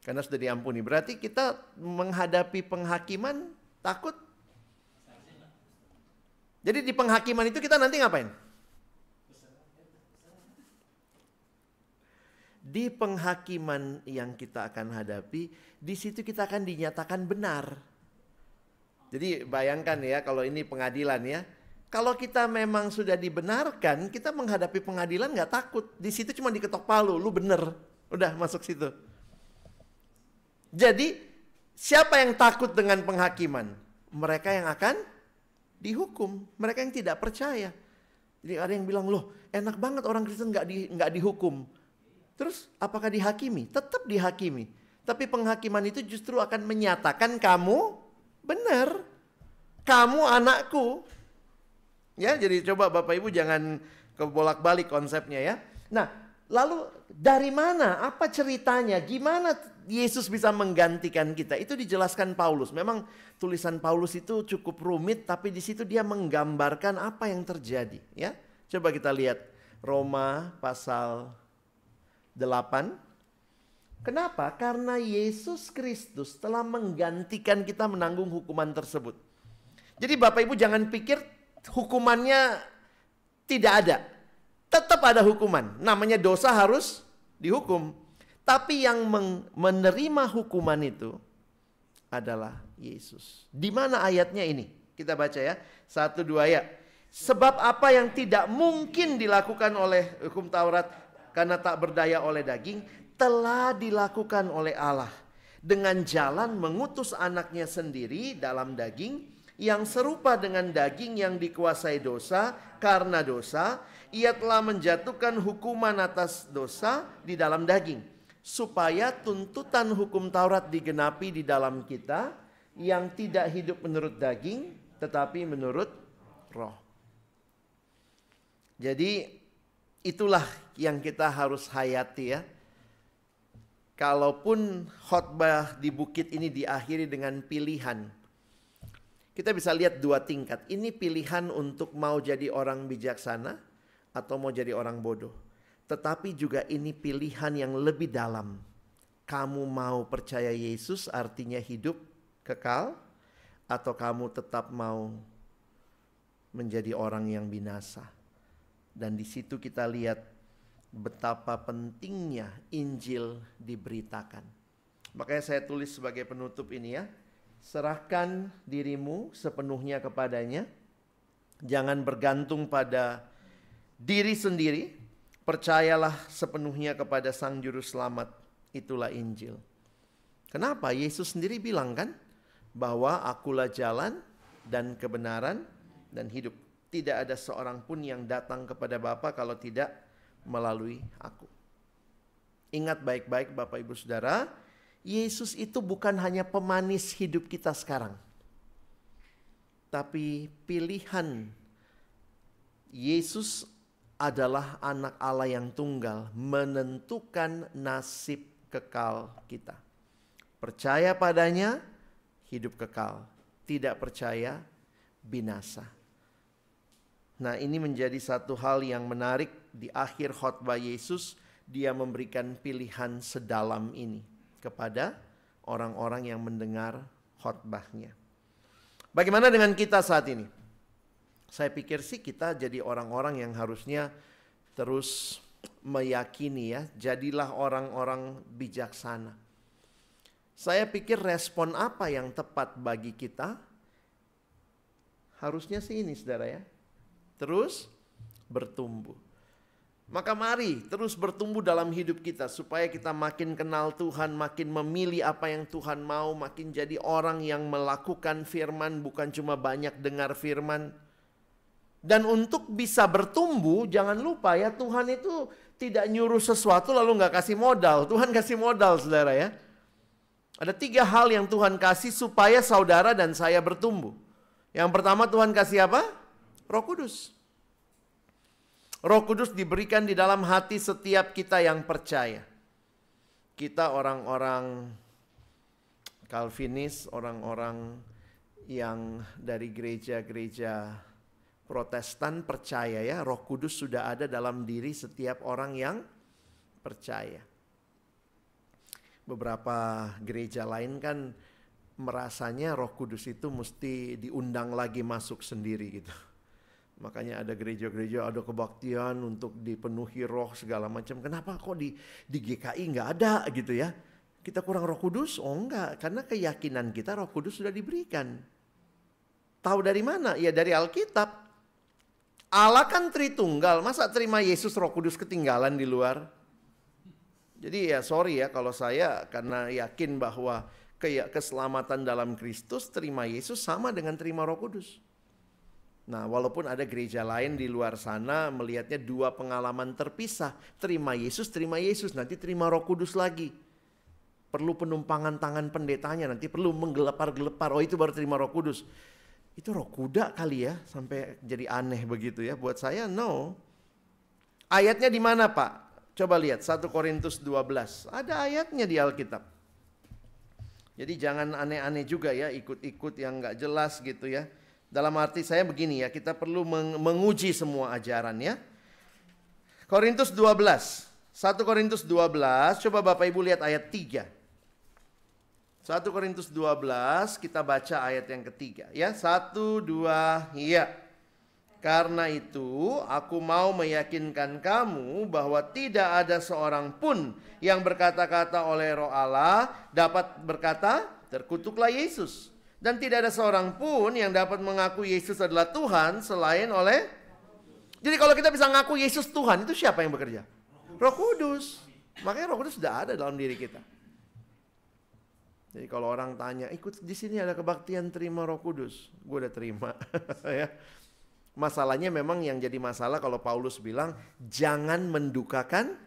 Karena sudah diampuni. Berarti kita menghadapi penghakiman takut? Jadi di penghakiman itu kita nanti ngapain? Di penghakiman yang kita akan hadapi, di situ kita akan dinyatakan benar. Jadi bayangkan ya kalau ini pengadilan ya. Kalau kita memang sudah dibenarkan, kita menghadapi pengadilan nggak takut. Di situ cuma diketok palu, lu bener. Udah masuk situ. Jadi siapa yang takut dengan penghakiman? Mereka yang akan dihukum. Mereka yang tidak percaya. Jadi ada yang bilang, loh enak banget orang Kristen nggak dihukum. Terus apakah dihakimi? Tetap dihakimi. Tapi penghakiman itu justru akan menyatakan kamu benar. Kamu anakku. Ya, jadi coba Bapak Ibu jangan kebolak-balik konsepnya ya. Nah, lalu dari mana? Apa ceritanya? Gimana Yesus bisa menggantikan kita? Itu dijelaskan Paulus. Memang tulisan Paulus itu cukup rumit, tapi di situ dia menggambarkan apa yang terjadi. Ya, coba kita lihat Roma pasal 8. Kenapa? Karena Yesus Kristus telah menggantikan kita menanggung hukuman tersebut. Jadi Bapak Ibu jangan pikir hukumannya tidak ada. Tetap ada hukuman. Namanya dosa harus dihukum. Tapi yang menerima hukuman itu adalah Yesus. Di mana ayatnya ini? Kita baca ya. 1, 2 ya. Sebab apa yang tidak mungkin dilakukan oleh hukum Taurat karena tak berdaya oleh daging, telah dilakukan oleh Allah. Dengan jalan mengutus anaknya sendiri dalam daging, yang serupa dengan daging yang dikuasai dosa. Karena dosa, ia telah menjatuhkan hukuman atas dosa di dalam daging, supaya tuntutan hukum Taurat digenapi di dalam kita, yang tidak hidup menurut daging, tetapi menurut roh. Jadi itulah yang kita harus hayati ya. Kalaupun khotbah di bukit ini diakhiri dengan pilihan, kita bisa lihat dua tingkat. Ini pilihan untuk mau jadi orang bijaksana atau mau jadi orang bodoh. Tetapi juga ini pilihan yang lebih dalam. Kamu mau percaya Yesus artinya hidup kekal, atau kamu tetap mau menjadi orang yang binasa. Dan di situ kita lihat betapa pentingnya Injil diberitakan. Makanya saya tulis sebagai penutup ini ya. Serahkan dirimu sepenuhnya kepadanya. Jangan bergantung pada diri sendiri. Percayalah sepenuhnya kepada Sang Juru Selamat. Itulah Injil. Kenapa? Yesus sendiri bilang kan, bahwa akulah jalan dan kebenaran dan hidup. Tidak ada seorang pun yang datang kepada Bapa kalau tidak melalui aku. Ingat baik-baik Bapak Ibu Saudara, Yesus itu bukan hanya pemanis hidup kita sekarang. Tapi pilihan Yesus adalah anak Allah yang tunggal, menentukan nasib kekal kita. Percaya padanya, hidup kekal. Tidak percaya, binasa. Nah, ini menjadi satu hal yang menarik di akhir khotbah Yesus. Dia memberikan pilihan sedalam ini kepada orang-orang yang mendengar khotbahnya. Bagaimana dengan kita saat ini? Saya pikir sih kita jadi orang-orang yang harusnya terus meyakini ya. Jadilah orang-orang bijaksana. Saya pikir respon apa yang tepat bagi kita? Harusnya sih ini saudara ya. Terus bertumbuh. Maka mari terus bertumbuh dalam hidup kita supaya kita makin kenal Tuhan, makin memilih apa yang Tuhan mau, makin jadi orang yang melakukan firman, bukan cuma banyak dengar firman. Dan untuk bisa bertumbuh, jangan lupa ya, Tuhan itu tidak nyuruh sesuatu lalu nggak kasih modal. Tuhan kasih modal saudara ya. Ada 3 hal yang Tuhan kasih supaya saudara dan saya bertumbuh. Yang pertama Tuhan kasih apa? Roh Kudus. Roh Kudus diberikan di dalam hati setiap kita yang percaya. Kita orang-orang Calvinis, orang-orang yang dari gereja-gereja Protestan percaya ya, Roh Kudus sudah ada dalam diri setiap orang yang percaya. Beberapa gereja lain kan merasanya Roh Kudus itu mesti diundang lagi masuk sendiri gitu. Makanya ada gereja-gereja, ada kebaktian untuk dipenuhi roh segala macam. Kenapa kok di GKI nggak ada gitu ya? Kita kurang Roh Kudus? Oh enggak, karena keyakinan kita Roh Kudus sudah diberikan. Tahu dari mana? Ya dari Alkitab. Allah kan Tritunggal, masa terima Yesus Roh Kudus ketinggalan di luar? Jadi ya sorry ya kalau saya karena yakin bahwa keselamatan dalam Kristus, terima Yesus sama dengan terima Roh Kudus. Nah, walaupun ada gereja lain di luar sana melihatnya 2 pengalaman terpisah. Terima Yesus, nanti terima Roh Kudus lagi. Perlu penumpangan tangan pendetanya, nanti perlu menggelepar-gelepar. Oh itu baru terima Roh Kudus. Itu roh kuda kali ya, sampai jadi aneh begitu ya. Buat saya no. Ayatnya di mana Pak? Coba lihat 1 Korintus 12. Ada ayatnya di Alkitab. Jadi jangan aneh-aneh juga ya, ikut-ikut yang gak jelas gitu ya. Dalam arti saya begini ya, kita perlu menguji semua ajaran ya. Korintus 12, 1 Korintus 12, coba Bapak Ibu lihat ayat 3. 1 Korintus 12, kita baca ayat yang ketiga ya. 1, 2, iya. Karena itu aku mau meyakinkan kamu bahwa tidak ada seorang pun yang berkata-kata oleh Roh Allah dapat berkata, terkutuklah Yesus. Dan tidak ada seorang pun yang dapat mengaku Yesus adalah Tuhan selain oleh. Jadi kalau kita bisa mengaku Yesus Tuhan, itu siapa yang bekerja? Roh Kudus. Makanya Roh Kudus sudah ada dalam diri kita. Jadi kalau orang tanya, ikut di sini ada kebaktian terima Roh Kudus, gue udah terima. Ya. Masalahnya memang yang jadi masalah kalau Paulus bilang jangan mendukakan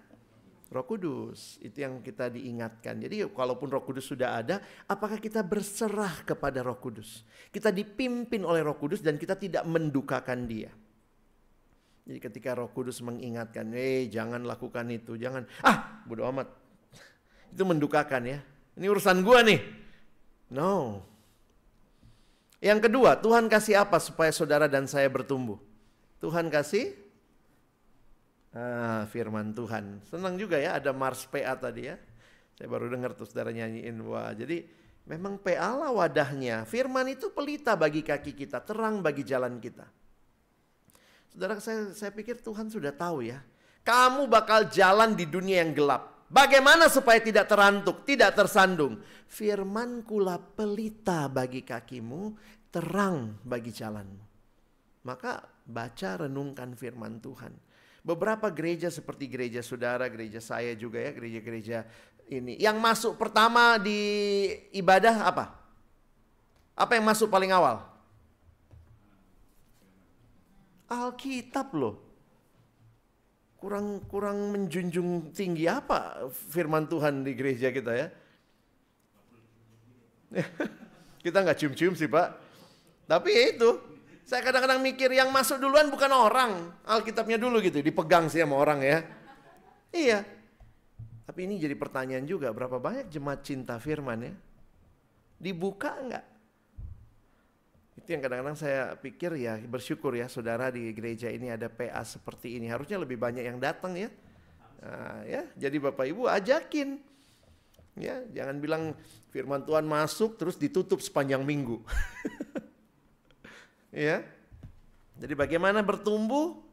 Roh Kudus. Itu yang kita diingatkan. Jadi kalaupun Roh Kudus sudah ada, apakah kita berserah kepada Roh Kudus? Kita dipimpin oleh Roh Kudus dan kita tidak mendukakan Dia. Jadi ketika Roh Kudus mengingatkan, jangan lakukan itu, jangan. Bodo amat. Itu mendukakan ya. Ini urusan gua nih. No. Yang kedua, Tuhan kasih apa supaya saudara dan saya bertumbuh? Tuhan kasih firman Tuhan. Senang juga ya ada Mars PA tadi ya. Saya baru dengar tuh saudara nyanyiin. Wah, jadi memang PA lah wadahnya. Firman itu pelita bagi kaki kita, terang bagi jalan kita. Saudara, saya pikir Tuhan sudah tahu ya. Kamu bakal jalan di dunia yang gelap. Bagaimana supaya tidak terantuk, tidak tersandung? Firman-Kulah pelita bagi kakimu, terang bagi jalanmu. Maka baca, renungkan firman Tuhan. Beberapa gereja seperti gereja saudara, gereja saya juga ya, gereja-gereja ini. Yang masuk pertama di ibadah apa? Apa yang masuk paling awal? Alkitab loh. Kurang menjunjung tinggi apa firman Tuhan di gereja kita ya? Kita nggak cium-cium sih Pak. Tapi ya itu. Saya kadang-kadang mikir yang masuk duluan bukan orang. Alkitabnya dulu gitu, dipegang sih sama orang ya. Iya. Tapi ini jadi pertanyaan juga, berapa banyak jemaat cinta firman ya? Dibuka enggak? Itu yang kadang-kadang saya pikir ya, bersyukur ya saudara di gereja ini ada PA seperti ini. Harusnya lebih banyak yang datang ya. Ya, jadi Bapak Ibu ajakin. Ya, jangan bilang firman Tuhan masuk terus ditutup sepanjang minggu. Ya. Jadi bagaimana bertumbuh?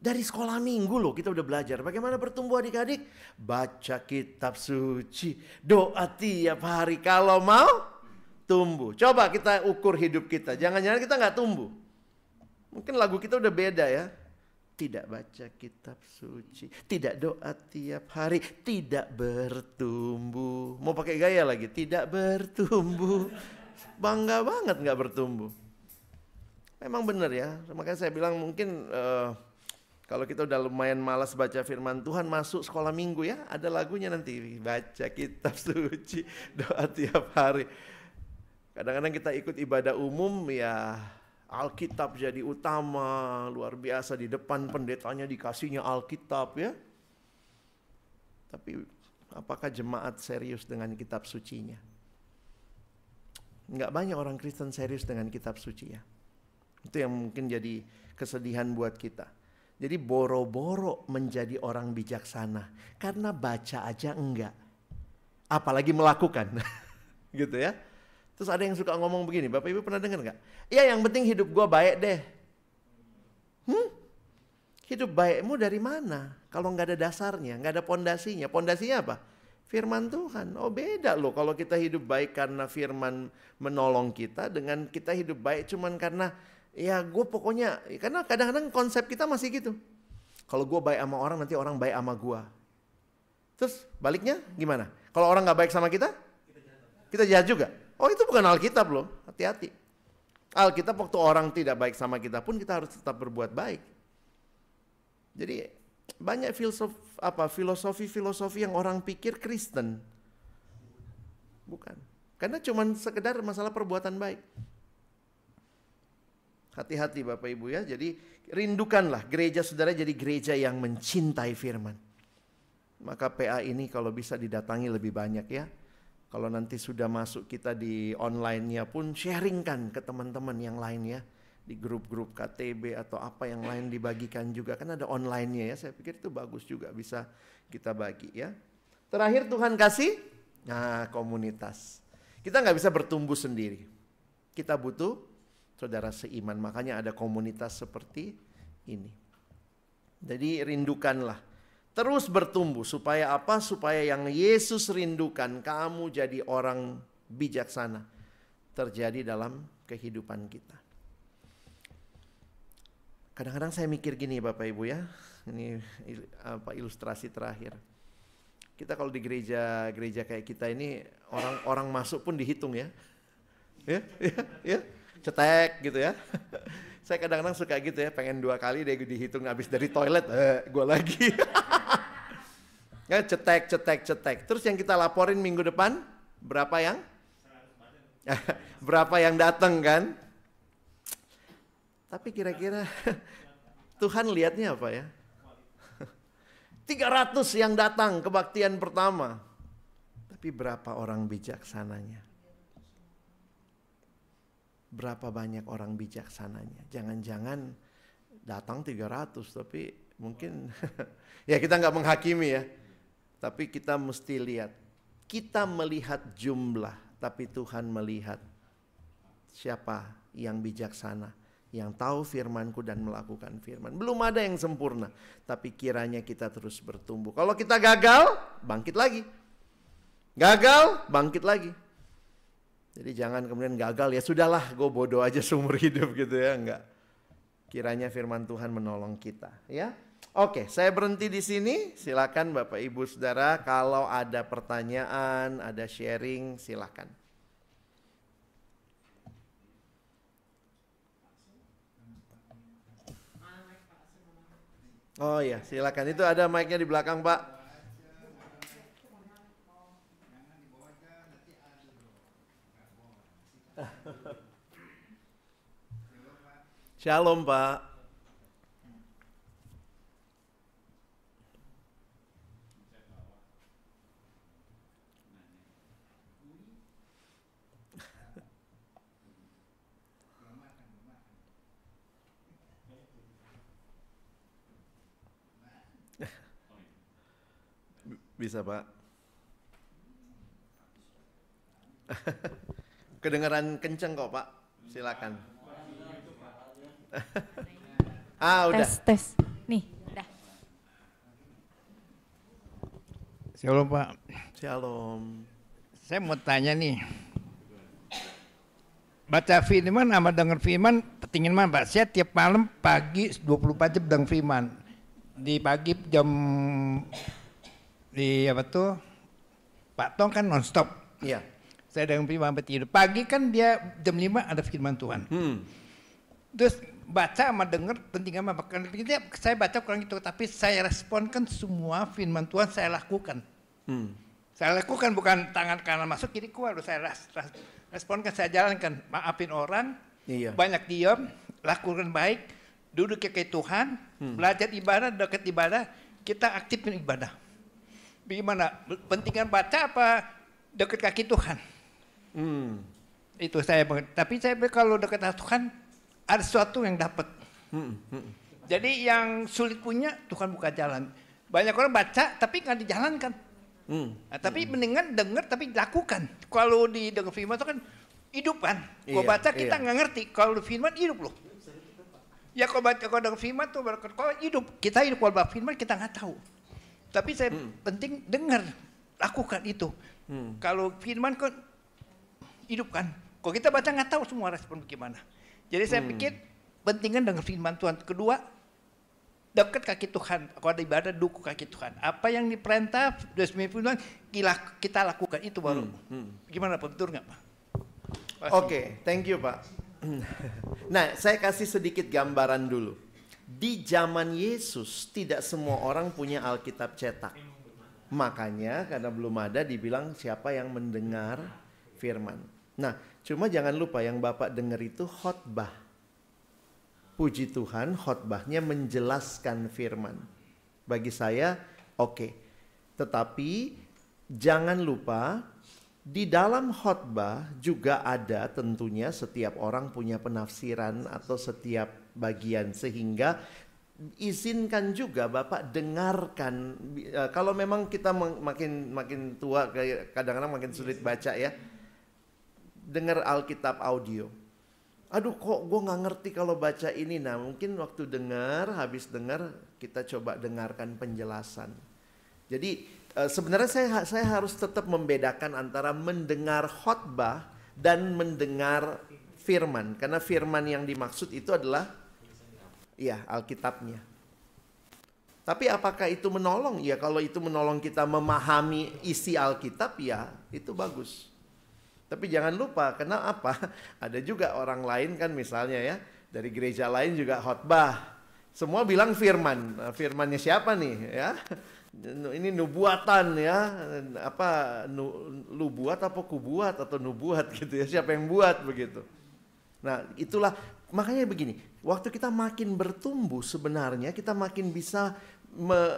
Dari sekolah minggu loh kita udah belajar. Bagaimana bertumbuh adik-adik? Baca kitab suci, doa tiap hari kalau mau tumbuh. Coba kita ukur hidup kita. Jangan-jangan kita nggak tumbuh. Mungkin lagu kita udah beda ya. Tidak baca kitab suci, tidak doa tiap hari, tidak bertumbuh. Mau pakai gaya lagi, tidak bertumbuh. Bangga banget nggak bertumbuh. Memang benar ya, makanya saya bilang mungkin kalau kita udah lumayan malas baca firman Tuhan, masuk sekolah minggu ya, ada lagunya nanti, baca kitab suci, doa tiap hari. Kadang-kadang kita ikut ibadah umum ya, Alkitab jadi utama, luar biasa, di depan pendetanya dikasihnya Alkitab ya. Tapi apakah jemaat serius dengan kitab sucinya? Enggak banyak orang Kristen serius dengan kitab suci ya. Itu yang mungkin jadi kesedihan buat kita. Jadi boro-boro menjadi orang bijaksana karena baca aja enggak, apalagi melakukan. Gitu ya. Terus ada yang suka ngomong begini, Bapak Ibu pernah dengar enggak? Ya yang penting hidup gua baik deh. Hidup baikmu dari mana? Kalau enggak ada dasarnya, enggak ada pondasinya. Pondasinya apa? Firman Tuhan. Oh beda loh kalau kita hidup baik karena firman menolong kita dengan kita hidup baik cuman karena ya gue pokoknya, karena kadang-kadang konsep kita masih gitu. Kalau gue baik sama orang, nanti orang baik sama gue. Terus baliknya gimana? Kalau orang gak baik sama kita jahat juga. Oh itu bukan Alkitab loh, hati-hati. Alkitab waktu orang tidak baik sama kita pun kita harus tetap berbuat baik. Jadi banyak filosofi yang orang pikir Kristen. Bukan. Karena cuma sekedar masalah perbuatan baik. Hati-hati Bapak Ibu ya, jadi rindukanlah gereja saudara jadi gereja yang mencintai firman. Maka PA ini kalau bisa didatangi lebih banyak ya. Kalau nanti sudah masuk kita di online-nya pun sharingkan ke teman-teman yang lain ya. Di grup-grup KTB atau apa yang lain dibagikan juga. Kan ada online-nya ya, saya pikir itu bagus juga bisa kita bagi ya. Terakhir Tuhan kasih, komunitas. Kita nggak bisa bertumbuh sendiri. Kita butuh saudara seiman, makanya ada komunitas seperti ini. Jadi rindukanlah, terus bertumbuh supaya apa? Supaya yang Yesus rindukan, kamu jadi orang bijaksana, terjadi dalam kehidupan kita. Kadang-kadang saya mikir gini Bapak Ibu ya, ini ilustrasi terakhir. Kita kalau di gereja kayak kita ini orang masuk pun dihitung ya. Ya. Cetek gitu ya. Saya kadang-kadang suka gitu ya, pengen 2 kali deh dihitung habis dari toilet, gue lagi. Ya, cetek. Terus yang kita laporin minggu depan, berapa yang? Berapa yang datang kan? Tapi kira-kira Tuhan lihatnya apa ya? 300 yang datang kebaktian pertama. Tapi berapa orang bijaksananya? Berapa banyak orang bijaksananya? Jangan-jangan datang 300 tapi mungkin ya kita nggak menghakimi ya. Tapi kita mesti lihat. Kita melihat jumlah, tapi Tuhan melihat siapa yang bijaksana, yang tahu firman-Ku dan melakukan firman. Belum ada yang sempurna, tapi kiranya kita terus bertumbuh. Kalau kita gagal, bangkit lagi. Gagal, bangkit lagi. Jadi jangan kemudian gagal, ya sudahlah gue bodoh aja seumur hidup gitu ya, enggak. Kiranya firman Tuhan menolong kita ya. Oke, saya berhenti di sini. Silakan Bapak Ibu Saudara, kalau ada pertanyaan, ada sharing, silakan. Oh iya, silakan. Itu ada mic-nya di belakang, Pak. Shalom, Pak. Bisa, Pak. Kedengaran kenceng kok, Pak. Silakan. Udah. Tes. Nih, udah. Shalom Pak. Shalom. Saya mau tanya nih. Baca firman sama dengar firman pentingin mana Pak? Saya tiap malam pagi 24 jam dengar firman. Di pagi jam di apa tuh? Pak Tong kan nonstop. Iya. Saya dengar firman sampai tidur. Pagi kan dia jam 5 ada firman Tuhan. Terus baca sama dengar penting apa? Saya baca kurang gitu, tapi saya responkan semua firman Tuhan saya lakukan. Saya lakukan bukan tangan kanan masuk kiri keluar, saya responkan, saya jalankan, maafin orang, banyak diam, lakukan baik, duduk kayak Tuhan, belajar ibadah, dekat ibadah, kita aktifin ibadah. Bagaimana? Pentingan baca apa dekat kaki Tuhan? Itu saya, tapi saya kalau dekat Tuhan ada sesuatu yang dapat. Jadi yang sulit punya Tuhan buka jalan. Banyak orang baca tapi nggak dijalankan. Nah, tapi mendingan dengar tapi lakukan. Kalau di dengar firman itu kan hidup kan. Kalau baca kita nggak ngerti. Kalau firman hidup loh. Ya kalau baca kalau dengar firman tuh kalau hidup kita hidup, kalau baca firman kita nggak tahu. Tapi saya penting dengar, lakukan itu. Kalau firman kan hidup kan. Kalau kita baca nggak tahu semua respon bagaimana. Jadi saya pikir pentingnya dengar firman Tuhan. Kedua, dekat kaki Tuhan. Kalau ada ibadah, duduk kaki Tuhan. Apa yang diperintah, Tuhan, kita lakukan itu baru. Gimana Pak? Betul nggak Pak? Oke, thank you Pak. Nah, saya kasih sedikit gambaran dulu. Di zaman Yesus, tidak semua orang punya Alkitab cetak. Makanya karena belum ada dibilang siapa yang mendengar firman. Nah, cuma jangan lupa yang Bapak dengar itu khotbah. Puji Tuhan, khotbahnya menjelaskan firman. Bagi saya, oke. Tetapi jangan lupa di dalam khotbah juga ada tentunya setiap orang punya penafsiran atau setiap bagian, sehingga izinkan juga Bapak dengarkan. Kalau memang kita makin tua, kadang-kadang makin sulit baca ya. Dengar Alkitab audio. Aduh kok gue gak ngerti kalau baca ini. Nah mungkin waktu dengar, habis dengar kita coba dengarkan penjelasan. Jadi sebenarnya saya harus tetap membedakan antara mendengar khotbah dan mendengar firman. Karena firman yang dimaksud itu adalah Alkitabnya. Tapi apakah itu menolong? Ya kalau itu menolong kita memahami isi Alkitab ya itu bagus. Tapi jangan lupa, kenapa? Ada juga orang lain kan misalnya ya, dari gereja lain juga khotbah. Semua bilang firman. Nah, firmannya siapa nih ya? Ini nubuatan ya. Apa lu buat apa ku buat atau nubuat gitu ya. Siapa yang buat begitu. Nah, itulah makanya begini. Waktu kita makin bertumbuh sebenarnya kita makin bisa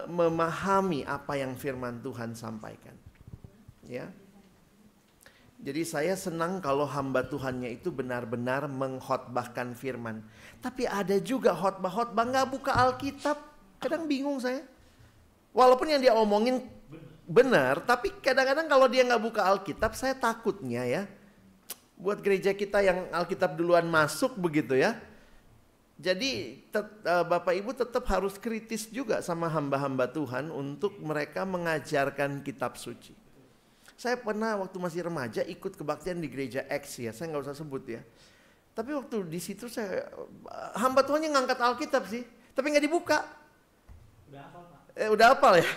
memahami apa yang firman Tuhan sampaikan. Ya. Jadi saya senang kalau hamba Tuhannya itu benar-benar mengkhotbahkan firman. Tapi ada juga khotbah-khotbah nggak buka Alkitab. Kadang bingung saya. Walaupun yang dia omongin benar, tapi kadang-kadang kalau dia nggak buka Alkitab, saya takutnya ya. Buat gereja kita yang Alkitab duluan masuk begitu ya. Jadi Bapak Ibu tetap harus kritis juga sama hamba-hamba Tuhan untuk mereka mengajarkan kitab suci. Saya pernah waktu masih remaja ikut kebaktian di gereja X ya, saya nggak usah sebut ya. Tapi waktu di situ hamba Tuhannya ngangkat Alkitab sih, tapi nggak dibuka. Udah hafal Pak? Udah hafal ya.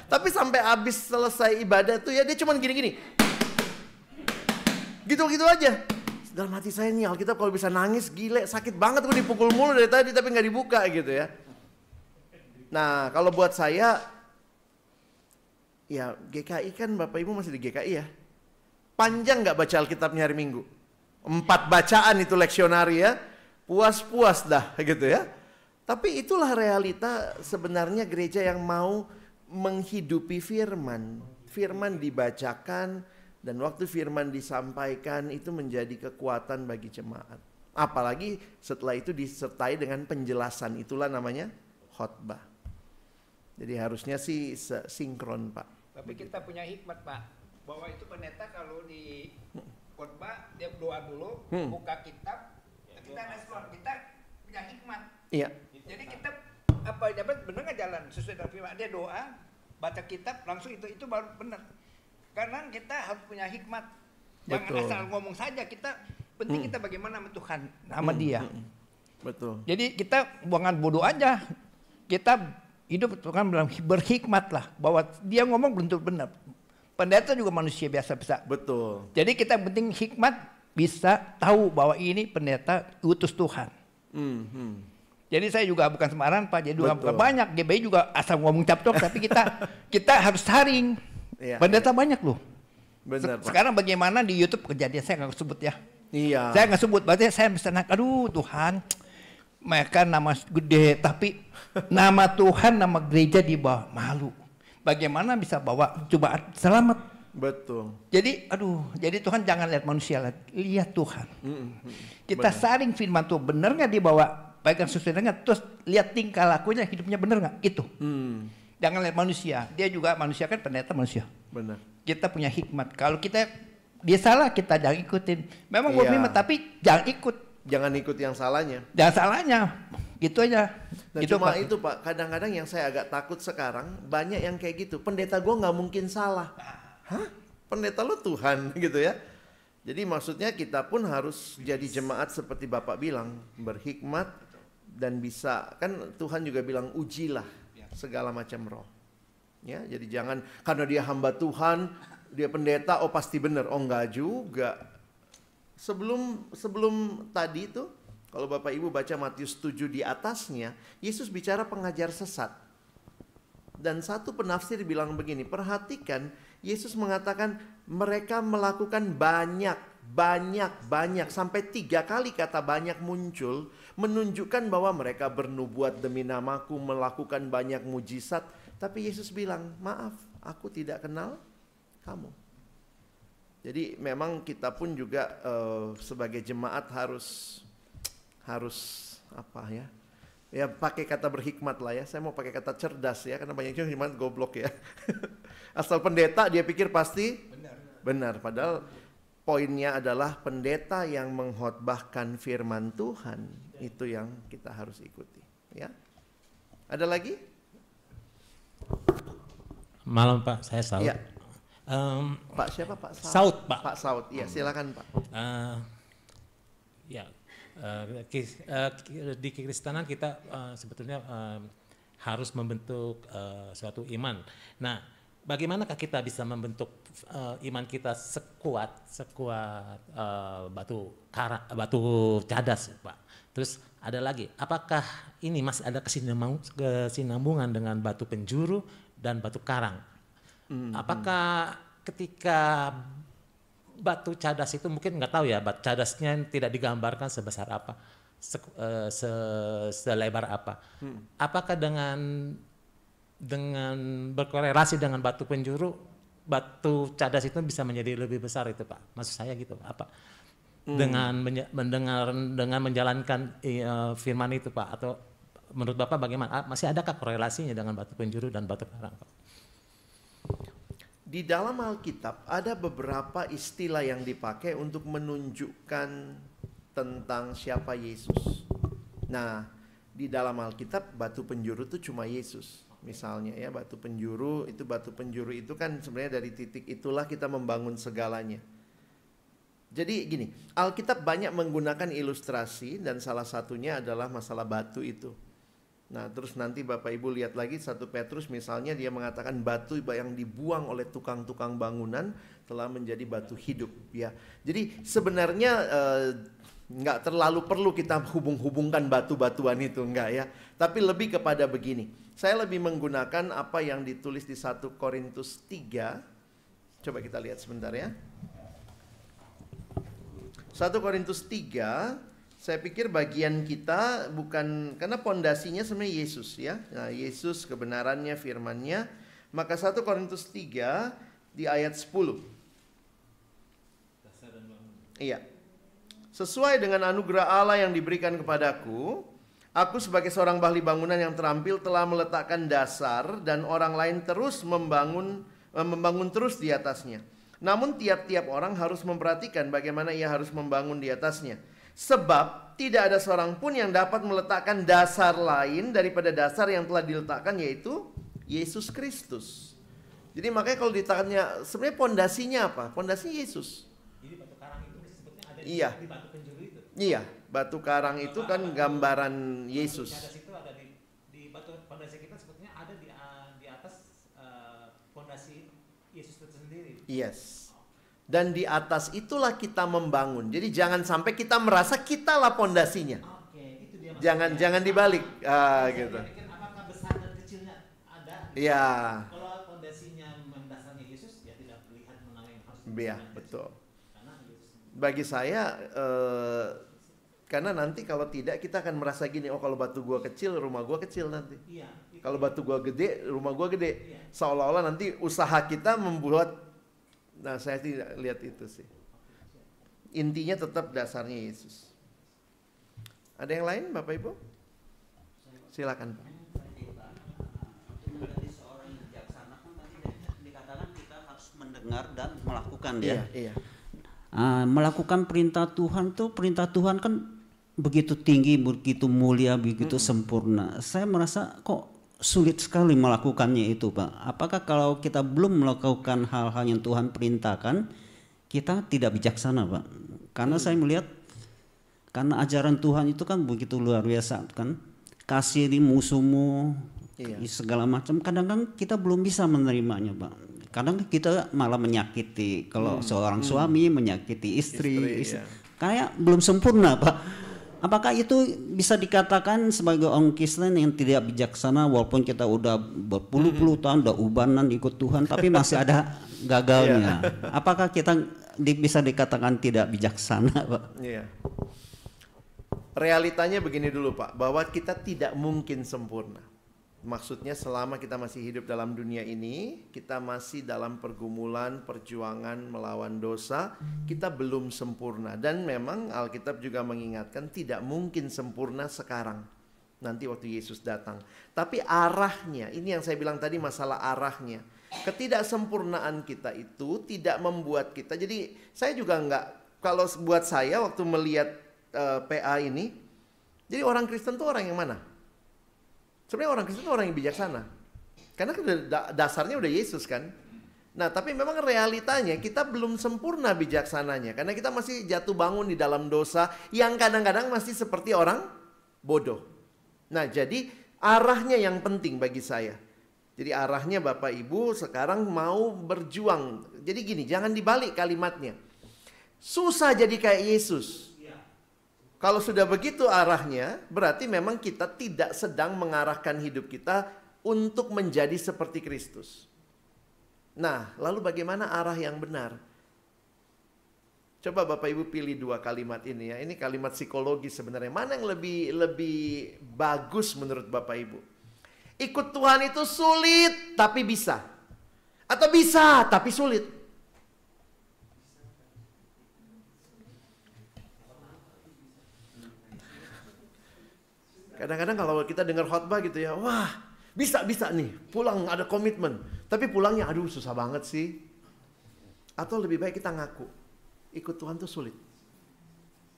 Tapi sampai habis selesai ibadah tuh ya dia cuma gini-gini, gitu-gitu aja. Dalam hati saya nih Alkitab kalau bisa nangis gile, sakit banget gue dipukul mulu dari tadi tapi nggak dibuka gitu ya. Nah kalau buat saya, ya GKI kan Bapak Ibu masih di GKI ya. Panjang nggak baca Alkitabnya hari Minggu? 4 bacaan itu leksionari ya. Puas-puas dah gitu ya. Tapi itulah realita sebenarnya gereja yang mau menghidupi firman. Firman dibacakan. Dan waktu firman disampaikan itu menjadi kekuatan bagi jemaat. Apalagi setelah itu disertai dengan penjelasan. Itulah namanya khotbah. Jadi harusnya sih sinkron Pak. Tapi kita punya hikmat Pak. Bahwa itu pendeta kalau di khotbah dia doa dulu, buka kitab. Kita respon, kita punya hikmat. Iya. Jadi kita dapat benar nggak jalan sesuai dengan firman. Dia doa, baca kitab langsung itu baru benar. Karena kita harus punya hikmat. Jangan Betul. asal ngomong saja. Penting kita bagaimana sama Tuhan, sama Dia. Betul. Jadi kita buangan bodoh aja. Kita hidup Tuhan bilang berhikmat lah. Bahwa dia ngomong belum tentu benar. Pendeta juga manusia biasa-biasa. Betul. Jadi kita penting hikmat bisa tahu bahwa ini pendeta utus Tuhan. Jadi saya juga bukan sembarangan Pak. Jadi juga bukan banyak. GBI juga asal ngomong capcok. Tapi kita harus saring. Iya, Pendeta banyak loh. Benar, Pak. Sekarang bagaimana di YouTube kejadian saya nggak sebut ya. Iya. Saya nggak sebut, berarti saya bisa aduh Tuhan, mereka nama gede tapi nama Tuhan, nama gereja di bawah malu. Bagaimana bisa bawa jemaat selamat? Betul. Jadi jadi Tuhan jangan lihat manusia, lihat Tuhan. Kita saring firman Tuhan, benar nggak dibawa baikkan sesuai dengan, terus lihat tingkah lakunya, hidupnya benar nggak? Itu. Jangan lihat manusia, dia juga manusia kan pendeta manusia. Benar. Kita punya hikmat. Kalau dia salah kita jangan ikutin. Memang firman tapi jangan ikut. Jangan ikut yang salahnya. Jangan salahnya. Gitu aja. Nah, gitu, cuma Pak. itu Pak, kadang-kadang yang saya agak takut sekarang banyak yang kayak gitu. Pendeta gue nggak mungkin salah. Hah? Pendeta lu Tuhan gitu ya. Jadi maksudnya kita pun harus jadi jemaat seperti Bapak bilang, berhikmat dan bisa, kan Tuhan juga bilang ujilah segala macam roh. Ya, jadi jangan karena dia hamba Tuhan, dia pendeta, oh pasti benar. Oh enggak juga. Sebelum tadi itu, kalau Bapak Ibu baca Matius 7 di atasnya, Yesus bicara pengajar sesat. Dan satu penafsir bilang begini, perhatikan Yesus mengatakan mereka melakukan banyak sampai 3 kali kata banyak muncul, menunjukkan bahwa mereka bernubuat demi namaku, melakukan banyak mujizat. Tapi Yesus bilang, maaf, aku tidak kenal kamu. Jadi memang kita pun juga sebagai jemaat harus apa ya? Ya pakai kata berhikmat lah ya. Saya mau pakai kata cerdas ya, karena banyak juga jemaat goblok ya. Asal pendeta dia pikir pasti benar. Padahal poinnya adalah pendeta yang mengkhotbahkan firman Tuhan itu yang kita harus ikuti. Ya. Ada lagi? Malam Pak, saya Saud. Ya. Pak siapa Pak? Saud Pak. Pak Saud, iya silakan Pak. Di kekristenan kita sebetulnya harus membentuk suatu iman. Nah, bagaimanakah kita bisa membentuk iman kita sekuat batu cadas, Pak? Terus ada lagi, apakah ini masih ada kesinambungan dengan batu penjuru dan batu karang? Apakah ketika batu cadas itu mungkin nggak tahu ya, batu cadasnya tidak digambarkan sebesar apa. selebar apa? Apakah dengan berkorelasi dengan batu penjuru, batu cadas itu bisa menjadi lebih besar itu Pak? Maksud saya gitu, apa? Dengan menjalankan firman itu Pak, atau menurut Bapak bagaimana? Masih adakah korelasinya dengan batu penjuru dan batu karang Pak? Di dalam Alkitab ada beberapa istilah yang dipakai untuk menunjukkan tentang siapa Yesus. Nah, di dalam Alkitab batu penjuru itu cuma Yesus. Misalnya ya, batu penjuru itu kan sebenarnya dari titik itulah kita membangun segalanya. Jadi gini, Alkitab banyak menggunakan ilustrasi dan salah satunya adalah masalah batu itu. Nah, terus nanti Bapak Ibu lihat lagi 1 Petrus misalnya, dia mengatakan batu yang dibuang oleh tukang-tukang bangunan telah menjadi batu hidup ya. Jadi sebenarnya nggak terlalu perlu kita hubung-hubungkan batu-batuan itu, enggak ya. Tapi lebih kepada begini. Saya lebih menggunakan apa yang ditulis di 1 Korintus 3. Coba kita lihat sebentar ya. 1 Korintus 3, saya pikir bagian kita bukan, karena pondasinya sebenarnya Yesus ya. Nah, Yesus kebenarannya, firman-Nya. Maka 1 Korintus 3 di ayat 10. Iya. Sesuai dengan anugerah Allah yang diberikan kepadaku, aku sebagai seorang ahli bangunan yang terampil telah meletakkan dasar dan orang lain terus membangun terus di atasnya. Namun tiap-tiap orang harus memperhatikan bagaimana ia harus membangun di atasnya. Sebab tidak ada seorang pun yang dapat meletakkan dasar lain daripada dasar yang telah diletakkan, yaitu Yesus Kristus. Jadi makanya kalau ditanya sebenarnya pondasinya apa? Pondasinya Yesus. Jadi batu karang itu sebetulnya ada Iya. di batu penjuru itu. Iya, batu karang itu kan gambaran Yesus. Cadas itu ada di batu pondasi kita sebetulnya ada di atas pondasi Yesus itu sendiri. Yes. Dan di atas itulah kita membangun. Jadi jangan sampai kita merasa kitalah pondasinya. Oke, itu dia. Jangan dibalik. Gitu. Apakah besar dan kecilnya ada? Iya. Kalau pondasinya mendasarnya Yesus, ya tidak terlihat mana yang harus. Iya, betul. Karena Yesus. Bagi saya, karena nanti kalau tidak kita akan merasa gini, oh kalau batu gua kecil, rumah gua kecil nanti. Iya. Kalau batu gua gede, rumah gua gede. Iya. Seolah-olah nanti usaha kita membuat. Nah, saya tidak lihat itu sih. Intinya tetap dasarnya Yesus. Ada yang lain, Bapak Ibu? Silakan, Pak. Menjadi seorang yang bijaksana kan tadi dikatakan kita harus mendengar dan melakukan Iya, ya. iya. Melakukan perintah Tuhan kan begitu tinggi, begitu mulia, begitu sempurna. Saya merasa kok sulit sekali melakukannya itu, Pak. Apakah kalau kita belum melakukan hal-hal yang Tuhan perintahkan, kita tidak bijaksana, Pak? Karena saya melihat, karena ajaran Tuhan itu kan begitu luar biasa kan. Kasih musuhmu, segala macam. Kadang-kadang kita belum bisa menerimanya, Pak. Kadang kita malah menyakiti. Kalau seorang suami menyakiti istri. Kayak belum sempurna, Pak. Apakah itu bisa dikatakan sebagai orang Kristen yang tidak bijaksana, walaupun kita udah berpuluh-puluh tahun udah ubanan ikut Tuhan, tapi masih ada gagalnya? Apakah kita bisa dikatakan tidak bijaksana, Pak? Iya. Realitanya begini dulu, Pak, bahwa kita tidak mungkin sempurna. Maksudnya selama kita masih hidup dalam dunia ini, kita masih dalam pergumulan, perjuangan melawan dosa, kita belum sempurna. Dan memang Alkitab juga mengingatkan tidak mungkin sempurna sekarang, nanti waktu Yesus datang. Tapi arahnya, ini yang saya bilang tadi masalah arahnya. Ketidaksempurnaan kita itu tidak membuat kita, jadi saya juga enggak, kalau buat saya waktu melihat PA ini, jadi orang Kristen itu orang yang mana? Sebenarnya orang Kristen itu orang yang bijaksana. Karena dasarnya udah Yesus kan. Nah, tapi memang realitanya kita belum sempurna bijaksananya. Karena kita masih jatuh bangun di dalam dosa yang kadang-kadang masih seperti orang bodoh. Nah, jadi arahnya yang penting bagi saya. Jadi arahnya Bapak Ibu sekarang mau berjuang. Jadi gini, jangan dibalik kalimatnya. Susah jadi kayak Yesus. Kalau sudah begitu arahnya, berarti memang kita tidak sedang mengarahkan hidup kita untuk menjadi seperti Kristus. Nah, lalu bagaimana arah yang benar? Coba Bapak Ibu pilih dua kalimat ini ya. Ini kalimat psikologis sebenarnya. Mana yang lebih bagus menurut Bapak Ibu? Ikut Tuhan itu sulit tapi bisa. Atau bisa tapi sulit. Kadang-kadang kalau kita dengar khotbah gitu ya, wah bisa nih, pulang ada komitmen. Tapi pulangnya aduh susah banget sih. Atau lebih baik kita ngaku, ikut Tuhan tuh sulit.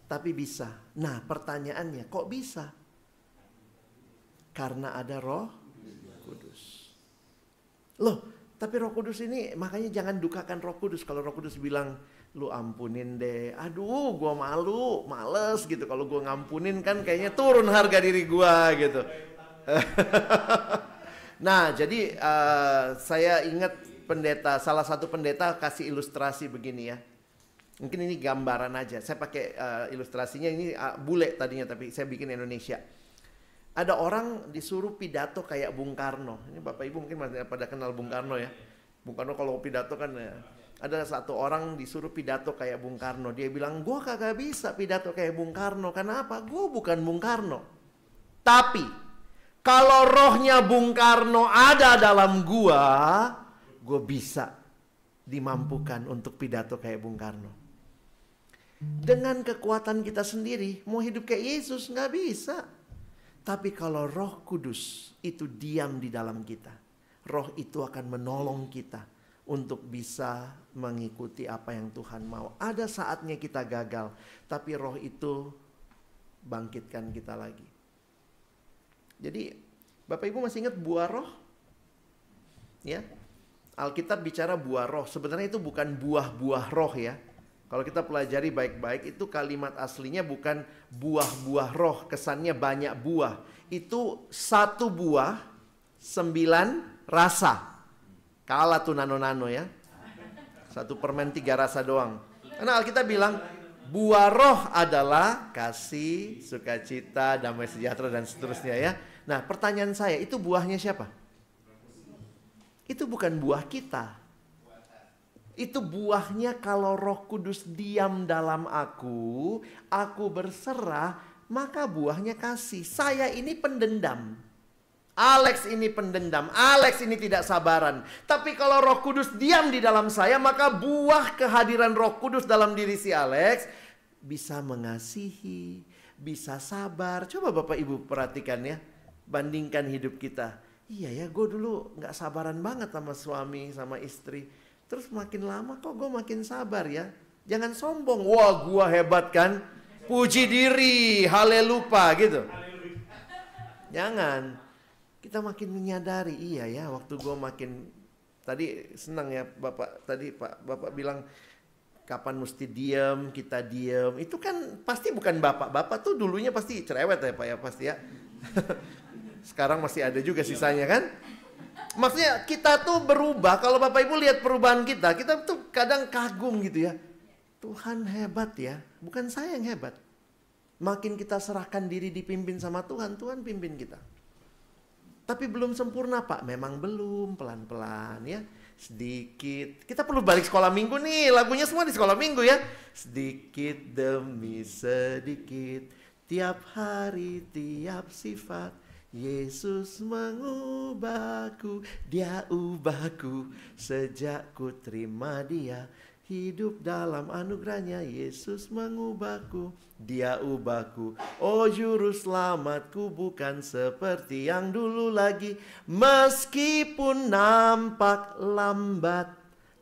Tapi bisa. Nah pertanyaannya, kok bisa? Karena ada Roh Kudus. Loh, tapi Roh Kudus ini makanya jangan dukakan Roh Kudus. Kalau Roh Kudus bilang, lu ampunin deh, aduh gua malu, males gitu. Kalau gua ngampunin kan kayaknya turun harga diri gua gitu. Nah jadi saya ingat salah satu pendeta kasih ilustrasi begini ya. Mungkin ini gambaran aja, saya pakai ilustrasinya ini bule tadinya tapi saya bikin Indonesia. Ada orang disuruh pidato kayak Bung Karno. Ini Bapak Ibu mungkin pada kenal Bung Karno ya. Bung Karno kalau pidato kan ya. Ada satu orang disuruh pidato kayak Bung Karno. Dia bilang, gue kagak bisa pidato kayak Bung Karno. Kenapa? Gue bukan Bung Karno. Tapi, kalau rohnya Bung Karno ada dalam gue bisa dimampukan untuk pidato kayak Bung Karno. Dengan kekuatan kita sendiri, mau hidup kayak Yesus nggak bisa. Tapi kalau Roh Kudus itu diam di dalam kita, roh itu akan menolong kita untuk bisa mengikuti apa yang Tuhan mau. Ada saatnya kita gagal, tapi roh itu bangkitkan kita lagi. Jadi Bapak Ibu masih ingat buah roh? Ya, Alkitab bicara buah roh. Sebenarnya itu bukan buah-buah roh ya. Kalau kita pelajari baik-baik, itu kalimat aslinya bukan buah-buah roh, kesannya banyak buah. Itu satu buah, 9 rasa. Kalah tuh nano-nano ya. Satu permen 3 rasa doang. Karena Alkitab bilang, buah roh adalah kasih, sukacita, damai sejahtera, dan seterusnya ya. Nah pertanyaan saya, itu buahnya siapa? Itu bukan buah kita. Itu buahnya kalau Roh Kudus diam dalam aku berserah, maka buahnya kasih. Saya ini pendendam. Alex ini pendendam. Alex ini tidak sabaran. Tapi kalau Roh Kudus diam di dalam saya, maka buah kehadiran Roh Kudus dalam diri si Alex bisa mengasihi, bisa sabar. Coba Bapak Ibu perhatikan ya. Bandingkan hidup kita. Iya ya, gue dulu gak sabaran banget sama suami, sama istri. Terus makin lama kok gue makin sabar ya. Jangan sombong. Wah gue hebat kan. Puji diri. Haleluya gitu. Jangan. Kita makin menyadari. Iya ya waktu gue makin. Tadi senang ya Bapak. Tadi Bapak bilang. Kapan mesti diam. Kita diam. Itu kan pasti bukan Bapak. Bapak tuh dulunya pasti cerewet ya Pak ya. Pasti ya. Sekarang masih ada juga sisanya kan. Maksudnya kita tuh berubah. Kalau Bapak Ibu lihat perubahan kita tuh kadang kagum gitu ya. Tuhan hebat ya, bukan saya yang hebat. Makin kita serahkan diri dipimpin sama Tuhan, Tuhan pimpin kita. Tapi belum sempurna Pak, memang belum, pelan-pelan ya. Sedikit, kita perlu balik sekolah minggu nih, lagunya semua di sekolah minggu ya. Sedikit demi sedikit, tiap hari, tiap sifat. Yesus mengubahku, dia ubahku sejak ku terima dia. Hidup dalam anugerahnya, Yesus mengubahku, dia ubahku. Oh juru selamatku bukan seperti yang dulu lagi. Meskipun nampak lambat,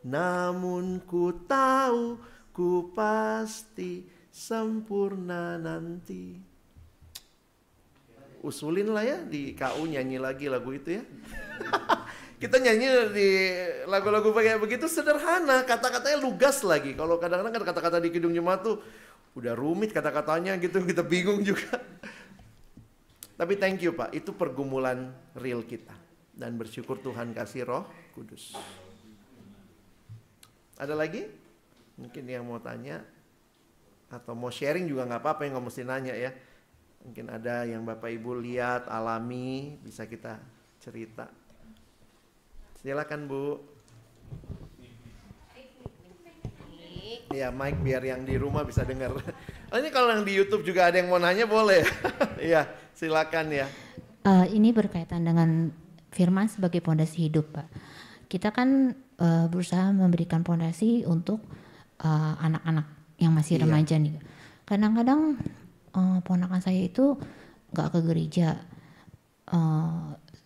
namun ku tahu ku pasti sempurna nanti. Usulin lah ya di KU nyanyi lagi lagu itu ya. Kita nyanyi di lagu-lagu kayak begitu sederhana, kata-katanya lugas lagi. Kalau kadang-kadang kan kata-kata di Kidung Jemaat tuh udah rumit kata-katanya gitu, kita bingung juga. Tapi thank you Pak, itu pergumulan real kita. Dan bersyukur Tuhan kasih Roh Kudus. Ada lagi? Mungkin yang mau tanya atau mau sharing juga nggak apa-apa, yang nggak mesti nanya ya. Mungkin ada yang Bapak Ibu lihat, alami, bisa kita cerita. Silakan Bu. Ya, Mike biar yang di rumah bisa dengar. Oh, ini kalau yang di YouTube juga ada yang mau nanya boleh. Iya, silakan ya. Ini berkaitan dengan firman sebagai pondasi hidup, Pak. Kita kan berusaha memberikan pondasi untuk anak-anak yang masih remaja nih. Kadang-kadang ponakan saya itu nggak ke gereja,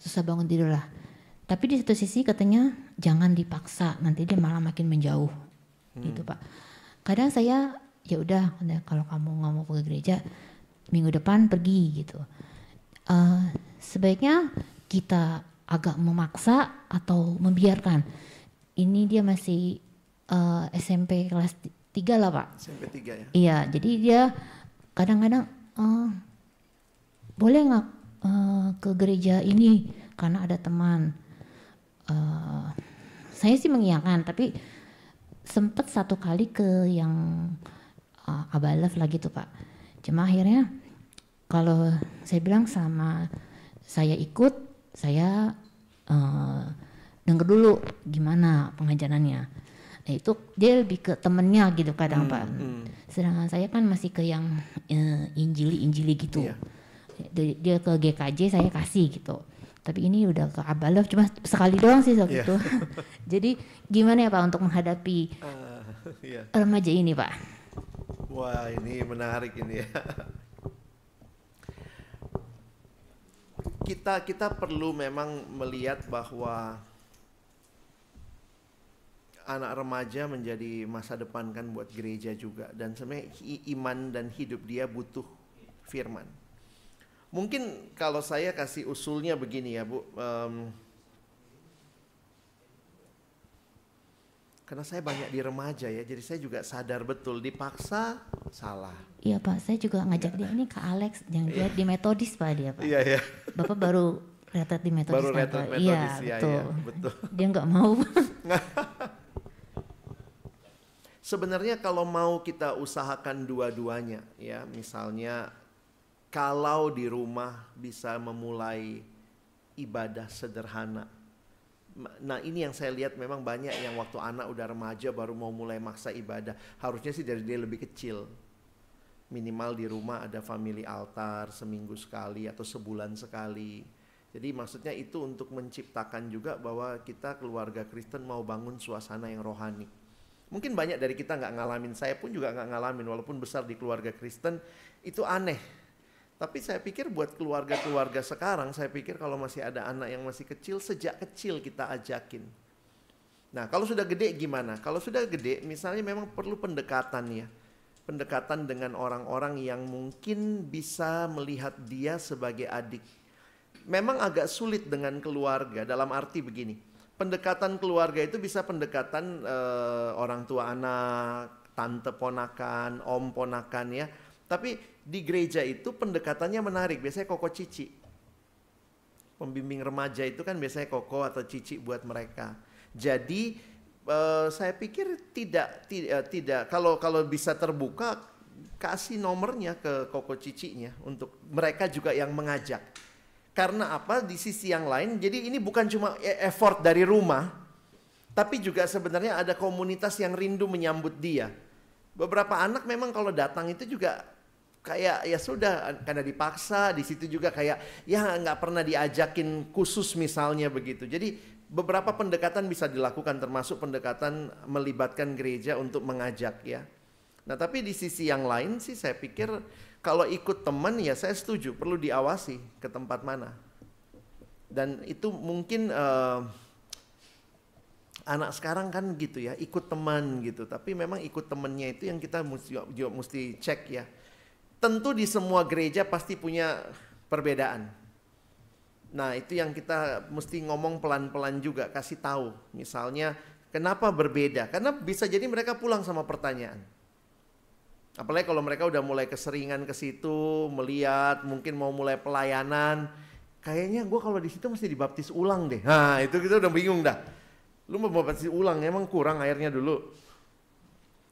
susah bangun tidur lah. Tapi di satu sisi katanya jangan dipaksa, nanti dia malah makin menjauh, gitu Pak. Kadang saya ya udah kalau kamu nggak mau ke gereja minggu depan pergi gitu. Sebaiknya kita agak memaksa atau membiarkan. Ini dia masih SMP kelas 3 lah Pak. SMP 3 ya. Iya, jadi dia kadang-kadang boleh nggak ke gereja ini karena ada teman. Saya sih mengiyakan, tapi sempat satu kali ke yang Abalef lagi tuh Pak. Cuma akhirnya kalau saya bilang sama saya ikut, saya denger dulu gimana pengajarannya. Nah, itu dia lebih ke temennya gitu kadang Pak. Sedangkan saya kan masih ke yang injili gitu. Iya. Dia ke GKJ saya kasih gitu. Tapi ini udah ke Abalef cuma sekali doang sih waktu itu. Jadi gimana ya Pak untuk menghadapi remaja ini Pak? Wah, ini menarik ini ya. Kita perlu memang melihat bahwa anak remaja menjadi masa depan kan buat gereja juga, dan sebenarnya iman dan hidup dia butuh firman. Mungkin kalau saya kasih usulnya begini ya Bu, karena saya banyak di remaja ya, jadi saya juga sadar betul dipaksa salah. Iya Pak, saya juga ngajak dia ini ke Alex, yang dia di Metodis Pak dia Pak. Iya ya. Bapak baru retret di Metodis. Baru retret Metodis, iya, ya, betul. ya, betul. Dia nggak mau. Sebenarnya kalau mau kita usahakan dua-duanya ya, misalnya kalau di rumah bisa memulai ibadah sederhana. Nah ini yang saya lihat memang banyak yang waktu anak udah remaja baru mau mulai maksa ibadah. Harusnya sih dari dia lebih kecil. Minimal di rumah ada family altar seminggu sekali atau sebulan sekali. Jadi maksudnya itu untuk menciptakan juga bahwa kita keluarga Kristen mau bangun suasana yang rohani. Mungkin banyak dari kita nggak ngalamin, saya pun juga nggak ngalamin walaupun besar di keluarga Kristen, itu aneh. Tapi saya pikir buat keluarga-keluarga sekarang, saya pikir kalau masih ada anak yang masih kecil, sejak kecil kita ajakin. Nah kalau sudah gede gimana? Kalau sudah gede misalnya memang perlu pendekatan ya. Pendekatan dengan orang-orang yang mungkin bisa melihat dia sebagai adik. Memang agak sulit dengan keluarga dalam arti begini. Pendekatan keluarga itu bisa pendekatan orang tua anak, tante ponakan, om ponakan ya. Tapi di gereja itu pendekatannya menarik, biasanya koko cici. Pembimbing remaja itu kan biasanya koko atau cici buat mereka. Jadi saya pikir tidak kalau bisa terbuka kasih nomornya ke koko cicinya untuk mereka juga yang mengajak. Karena apa? Di sisi yang lain, jadi ini bukan cuma effort dari rumah, tapi juga sebenarnya ada komunitas yang rindu menyambut dia. Beberapa anak memang kalau datang itu juga kayak ya sudah karena dipaksa, di situ juga kayak ya nggak pernah diajakin khusus misalnya begitu. Jadi beberapa pendekatan bisa dilakukan termasuk pendekatan melibatkan gereja untuk mengajak ya. Nah tapi di sisi yang lain sih saya pikir kalau ikut teman ya saya setuju perlu diawasi ke tempat mana. Dan itu mungkin anak sekarang kan gitu ya ikut teman gitu. Tapi memang ikut temannya itu yang kita mesti cek ya. Tentu di semua gereja pasti punya perbedaan. Nah itu yang kita mesti ngomong pelan-pelan juga kasih tahu. Misalnya kenapa berbeda? Karena bisa jadi mereka pulang sama pertanyaan. Apalagi kalau mereka udah mulai keseringan ke situ, melihat, mungkin mau mulai pelayanan, kayaknya gue kalau di situ mesti dibaptis ulang deh. Nah itu kita udah bingung dah. Lu mau baptis ulang, emang kurang airnya dulu.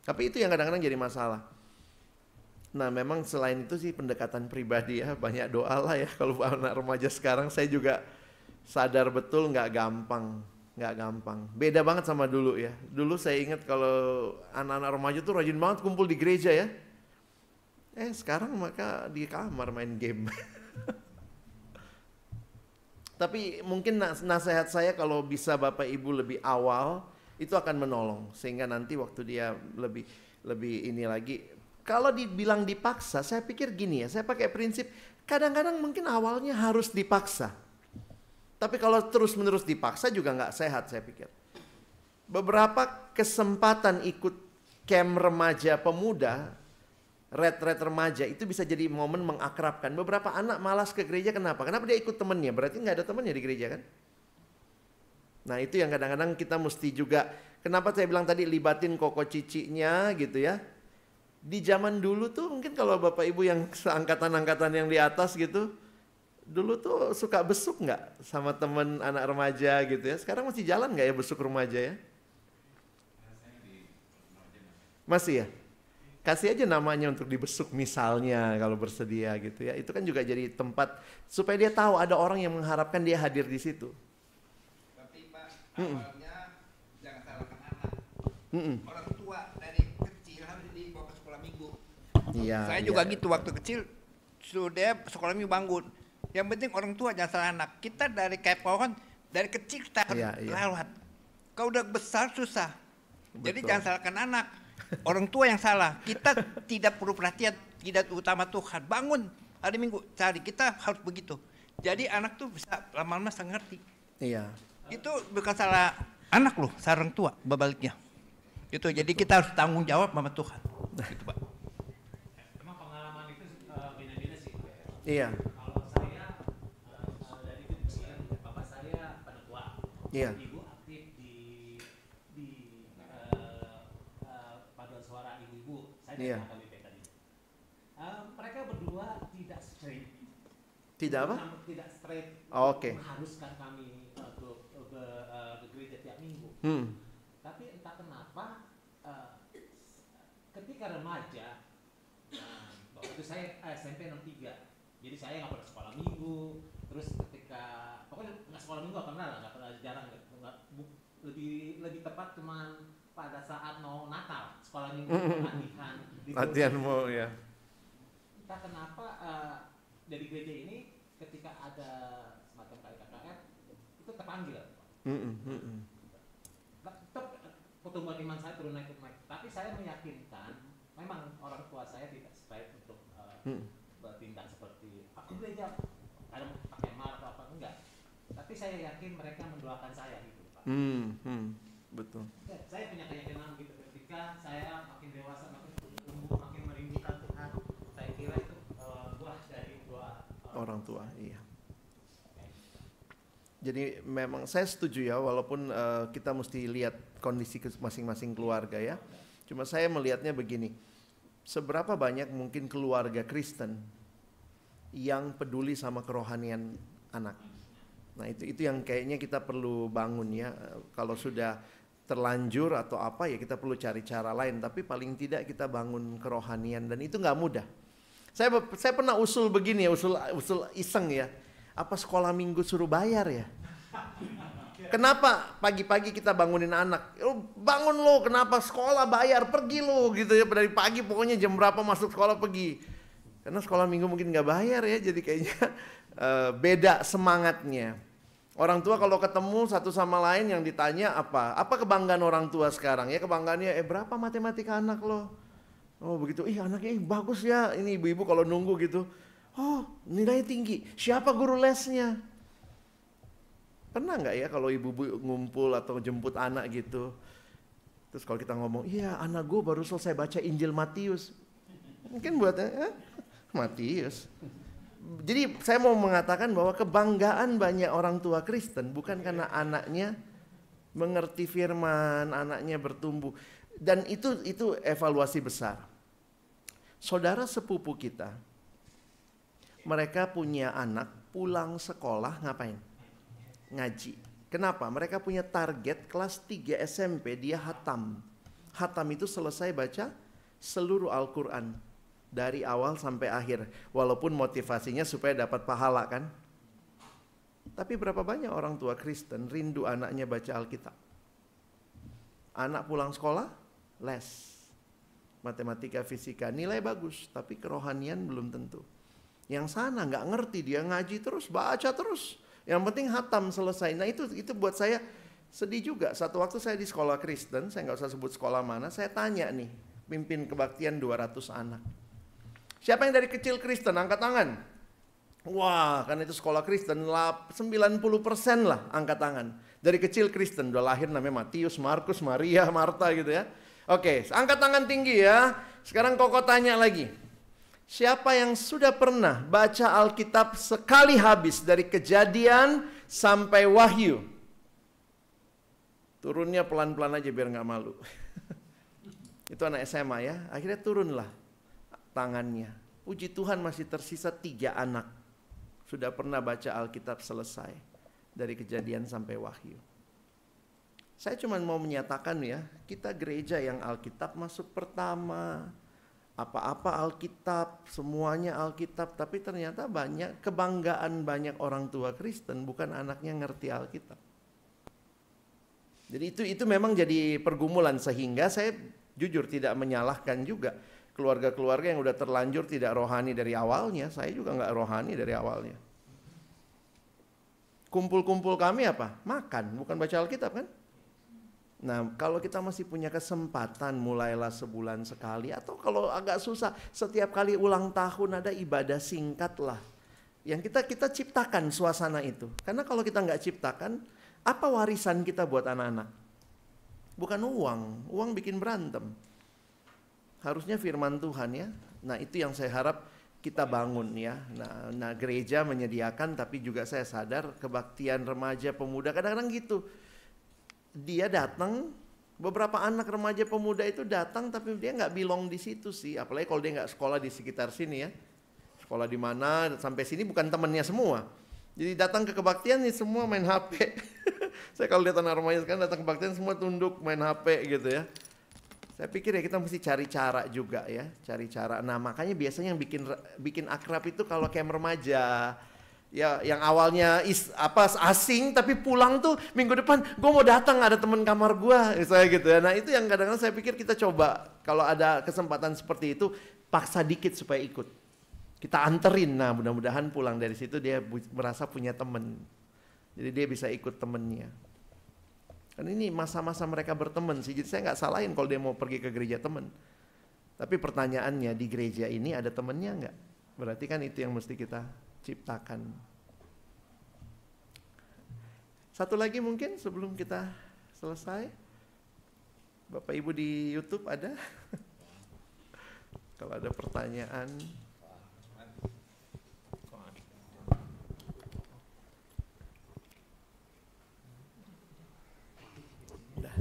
Tapi itu yang kadang-kadang jadi masalah. Nah memang selain itu sih pendekatan pribadi ya, banyak doa lah ya. Kalau anak remaja sekarang saya juga sadar betul nggak gampang. nggak gampang. Beda banget sama dulu ya. Dulu saya ingat kalau anak-anak remaja tuh rajin banget kumpul di gereja ya. Sekarang mereka di kamar main game. Tapi mungkin nasihat saya kalau bisa Bapak Ibu lebih awal itu akan menolong, sehingga nanti waktu dia lebih ini lagi. Kalau dibilang dipaksa, saya pikir gini ya, saya pakai prinsip kadang-kadang mungkin awalnya harus dipaksa. Tapi kalau terus-menerus dipaksa juga nggak sehat saya pikir. Beberapa kesempatan ikut camp remaja pemuda, red remaja itu bisa jadi momen mengakrabkan. Beberapa anak malas ke gereja, kenapa? Kenapa dia ikut temennya? Berarti nggak ada temennya di gereja kan? Nah itu yang kadang-kadang kita mesti juga, kenapa saya bilang tadi libatin koko cicinya gitu ya. Di zaman dulu tuh mungkin kalau Bapak Ibu yang seangkatan-angkatan yang di atas gitu, dulu tuh suka besuk nggak sama temen anak remaja gitu ya? Sekarang masih jalan nggak ya besuk remaja ya? Masih ya? Kasih aja namanya untuk dibesuk misalnya kalau bersedia gitu ya. Itu kan juga jadi tempat supaya dia tahu ada orang yang mengharapkan dia hadir di situ. Tapi Pak, awalnya jangan salahkan anak. Orang tua dari kecil harus dibawa ke sekolah minggu. Iya. Saya juga gitu waktu kecil sudah sekolah minggu bangun. Yang penting orang tua jangan salah anak. Kita dari kayak pohon dari kecil kita harus lewat. Kau udah besar susah. Jadi jangan salahkan anak. Orang tua yang salah. Kita tidak perlu perhatian. Tidak utama Tuhan. Bangun hari Minggu cari. Kita harus begitu. Jadi anak tuh bisa lama-lama bisa ngerti. Iya. Itu bukan salah anak loh, salah orang tua bebaliknya. Itu jadi kita harus tanggung jawab sama Tuhan. Gitu Pak. Emang pengalaman itu beda-beda sih. Iya. Kalau saya dari kecil, bapak saya penetua. Iya. Ibu aktif di paduan suara ibu-ibu. Saya dari KBP tadi. Mereka berdua tidak straight. Tidak apa? Tidak straight. Oke. Mengharuskan kami untuk ke gereja tiap minggu. Tapi entah kenapa ketika remaja, waktu itu saya SMP 63. Jadi saya nggak pernah sekolah minggu. Terus ketika pokoknya nggak sekolah minggu nggak pernah jarang. Lebih tepat cuman pada saat mau Natal sekolah minggu latihan mau ya. Entah kenapa dari gereja ini ketika ada semacam KKR itu terpanggil. Tetap pertumbuhan iman saya turun naik. Tapi saya meyakinkan memang orang tua saya tidak straight untuk bertindak seperti aku gereja kadang pakai marah atau apa enggak. Tapi saya yakin mereka mendoakan saya gitu Pak. Betul. Saya punya keyakinan gitu ketika saya makin dewasa, makin tumbuh, makin merindukan Tuhan. Saya kira itu buah dari doa orang tua, iya. Jadi memang saya setuju ya, walaupun kita mesti lihat kondisi masing-masing keluarga ya. Cuma saya melihatnya begini, seberapa banyak mungkin keluarga Kristen yang peduli sama kerohanian anak. Nah itu yang kayaknya kita perlu bangun ya. Kalau sudah terlanjur atau apa ya kita perlu cari cara lain. Tapi paling tidak kita bangun kerohanian dan itu nggak mudah. Saya pernah usul begini ya, usul iseng ya. Apa sekolah minggu suruh bayar ya? Kenapa pagi-pagi kita bangunin anak? Bangun lo, kenapa sekolah bayar? Pergi lo gitu ya, dari pagi pokoknya jam berapa masuk sekolah pergi. Karena sekolah minggu mungkin nggak bayar ya, jadi kayaknya beda semangatnya. Orang tua kalau ketemu satu sama lain yang ditanya apa kebanggaan orang tua sekarang ya, kebanggaannya berapa matematika anak lo? Oh begitu, anaknya bagus ya, ini ibu-ibu kalau nunggu gitu. Oh nilainya tinggi, siapa guru lesnya? Pernah nggak ya kalau ibu-ibu ngumpul atau jemput anak gitu, terus kalau kita ngomong, iya anak gue baru selesai baca Injil Matius, mungkin buatnya Matius. Jadi saya mau mengatakan bahwa kebanggaan banyak orang tua Kristen bukan karena anaknya mengerti firman, anaknya bertumbuh, dan itu evaluasi besar. Saudara sepupu kita, mereka punya anak pulang sekolah ngapain? Ngaji. Kenapa? Mereka punya target kelas 3 SMP dia hatam. Hatam itu selesai baca seluruh Al-Quran dari awal sampai akhir. Walaupun motivasinya supaya dapat pahala kan. Tapi berapa banyak orang tua Kristen rindu anaknya baca Alkitab? Anak pulang sekolah, les. Matematika, fisika, nilai bagus, tapi kerohanian belum tentu. Yang sana nggak ngerti, dia ngaji terus, baca terus. Yang penting hatam selesai. Nah itu buat saya sedih juga. Satu waktu saya di sekolah Kristen, saya nggak usah sebut sekolah mana, saya tanya nih, pimpin kebaktian 200 anak. Siapa yang dari kecil Kristen? Angkat tangan. Wah, kan itu sekolah Kristen, 90% lah angkat tangan. Dari kecil Kristen, udah lahir namanya Matius, Markus, Maria, Marta gitu ya. Oke, angkat tangan tinggi ya. Sekarang Koko tanya lagi. Siapa yang sudah pernah baca Alkitab sekali habis dari Kejadian sampai Wahyu? Turunnya pelan-pelan aja biar nggak malu. Itu anak SMA ya. Akhirnya turunlah tangannya. Puji Tuhan masih tersisa 3 anak. Sudah pernah baca Alkitab selesai. Dari Kejadian sampai Wahyu. Saya cuma mau menyatakan ya, kita gereja yang Alkitab masuk pertama. Apa-apa Alkitab, semuanya Alkitab. Tapi ternyata banyak kebanggaan banyak orang tua Kristen, bukan anaknya ngerti Alkitab. Jadi itu memang jadi pergumulan, sehingga saya jujur tidak menyalahkan juga keluarga-keluarga yang udah terlanjur tidak rohani dari awalnya. Saya juga nggak rohani dari awalnya. Kumpul-kumpul kami apa? Makan, bukan baca Alkitab kan? Nah, kalau kita masih punya kesempatan, mulailah sebulan sekali. Atau kalau agak susah, setiap kali ulang tahun ada ibadah singkat lah. Yang kita ciptakan suasana itu. Karena kalau kita nggak ciptakan, apa warisan kita buat anak-anak? Bukan uang, uang bikin berantem. Harusnya firman Tuhan ya. Nah itu yang saya harap kita bangun ya. Nah gereja menyediakan, tapi juga saya sadar kebaktian remaja pemuda kadang-kadang gitu. Dia datang, beberapa anak remaja pemuda itu datang, tapi dia nggak belong di situ sih. Apalagi kalau dia nggak sekolah di sekitar sini ya. Sekolah di mana, sampai sini bukan temannya semua. Jadi datang ke kebaktian nih semua main HP. Saya kalau lihat anak remaja sekarang datang ke kebaktian semua tunduk main HP gitu ya. Saya pikir ya kita mesti cari cara juga ya, cari cara. Nah makanya biasanya yang bikin akrab itu kalau kayak remaja. Ya yang awalnya asing tapi pulang tuh minggu depan gue mau datang, ada teman kamar gue saya gitu ya. Nah itu yang kadang-kadang saya pikir kita coba kalau ada kesempatan seperti itu paksa dikit supaya ikut, kita anterin. Nah mudah-mudahan pulang dari situ dia merasa punya teman, jadi dia bisa ikut temennya. Kan ini masa-masa mereka berteman sih, jadi saya nggak salahin kalau dia mau pergi ke gereja teman. Tapi pertanyaannya, di gereja ini ada temennya nggak? Berarti kan itu yang mesti kita ciptakan. Satu lagi mungkin sebelum kita selesai. Bapak Ibu di YouTube ada? Kalau ada pertanyaan.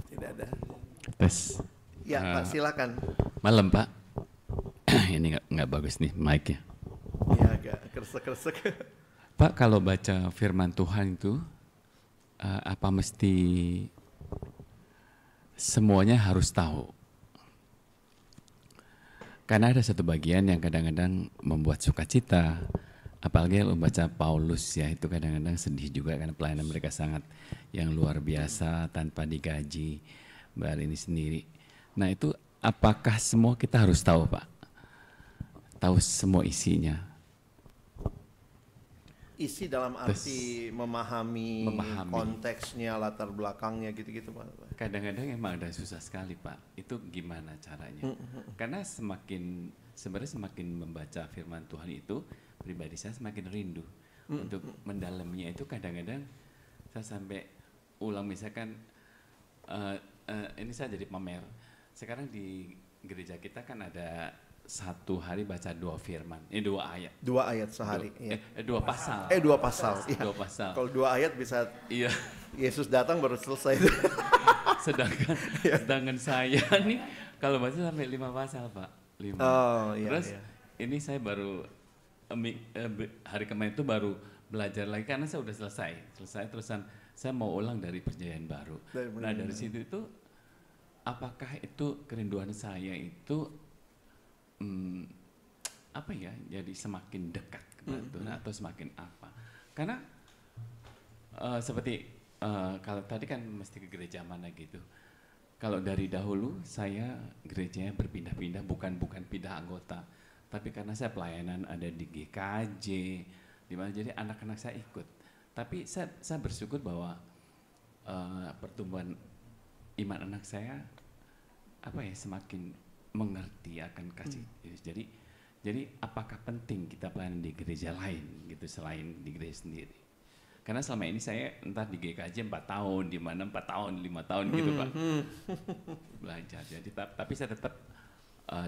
Tidak ada. Tes. Ya Pak, silakan. Malam Pak. Ini nggak bagus nih mic-nya. Ya agak keresek-keresek. Pak, kalau baca firman Tuhan itu apa mesti semuanya harus tahu? Karena ada satu bagian yang kadang-kadang membuat sukacita. Apalagi kalau baca Paulus ya, itu kadang-kadang sedih juga karena pelayanan mereka sangat yang luar biasa tanpa digaji, bayar ini sendiri. Nah itu apakah semua kita harus tahu Pak? Tahu semua isinya? Isi dalam arti memahami konteksnya, latar belakangnya gitu-gitu Pak. Kadang-kadang emang ada susah sekali Pak. Itu gimana caranya? Karena sebenarnya semakin membaca firman Tuhan itu, pribadi saya semakin rindu untuk mendalamnya. Itu kadang-kadang saya sampai ulang, misalkan ini saya jadi pamer. Sekarang di gereja kita kan ada satu hari baca 2 firman, 2 ayat. 2 ayat sehari. 2 pasal. 2 pasal. Iya. 2 pasal. Kalau 2 ayat bisa. Iya. Yesus datang baru selesai. sedangkan saya nih kalau baca sampai 5 pasal Pak. 5. Oh iya. Terus ini saya baru hari kemarin itu baru belajar lagi karena saya udah selesai terusan saya mau ulang dari Perjanjian Baru. Nah dari situ itu apakah itu kerinduan saya itu apa ya, jadi semakin dekat kepada Tuhan atau semakin apa? Karena seperti kalau tadi kan mesti ke gereja mana gitu. Kalau dari dahulu saya gerejanya berpindah-pindah, bukan pindah anggota, tapi karena saya pelayanan ada di GKJ, di mana jadi anak-anak saya ikut. Tapi saya bersyukur bahwa pertumbuhan iman anak saya semakin mengerti akan kasih. Jadi apakah penting kita pelayanan di gereja lain gitu selain di gereja sendiri? Karena selama ini saya entah di GKJ 4 tahun, di mana 4 tahun, 5 tahun gitu Pak belajar. Jadi tapi saya tetap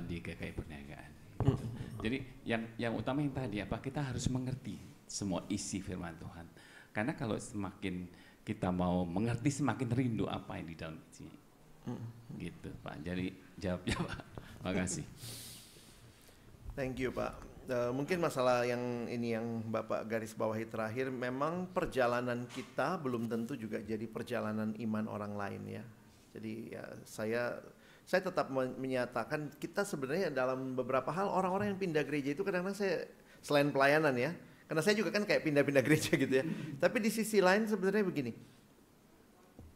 di GKI Perniagaan. Gitu. Jadi yang utama yang tadi kita harus mengerti semua isi firman Tuhan. Karena kalau semakin kita mau mengerti, semakin rindu apa yang di dalam isinya. Gitu Pak. Jadi jawabnya Pak. Makasih. Thank you Pak. Mungkin masalah yang ini yang Bapak garis bawahi terakhir, memang perjalanan kita belum tentu juga jadi perjalanan iman orang lain ya. Jadi ya saya tetap menyatakan kita sebenarnya dalam beberapa hal orang-orang yang pindah gereja itu kadang-kadang saya selain pelayanan ya, karena saya juga kan kayak pindah-pindah gereja gitu ya. Tapi di sisi lain sebenarnya begini,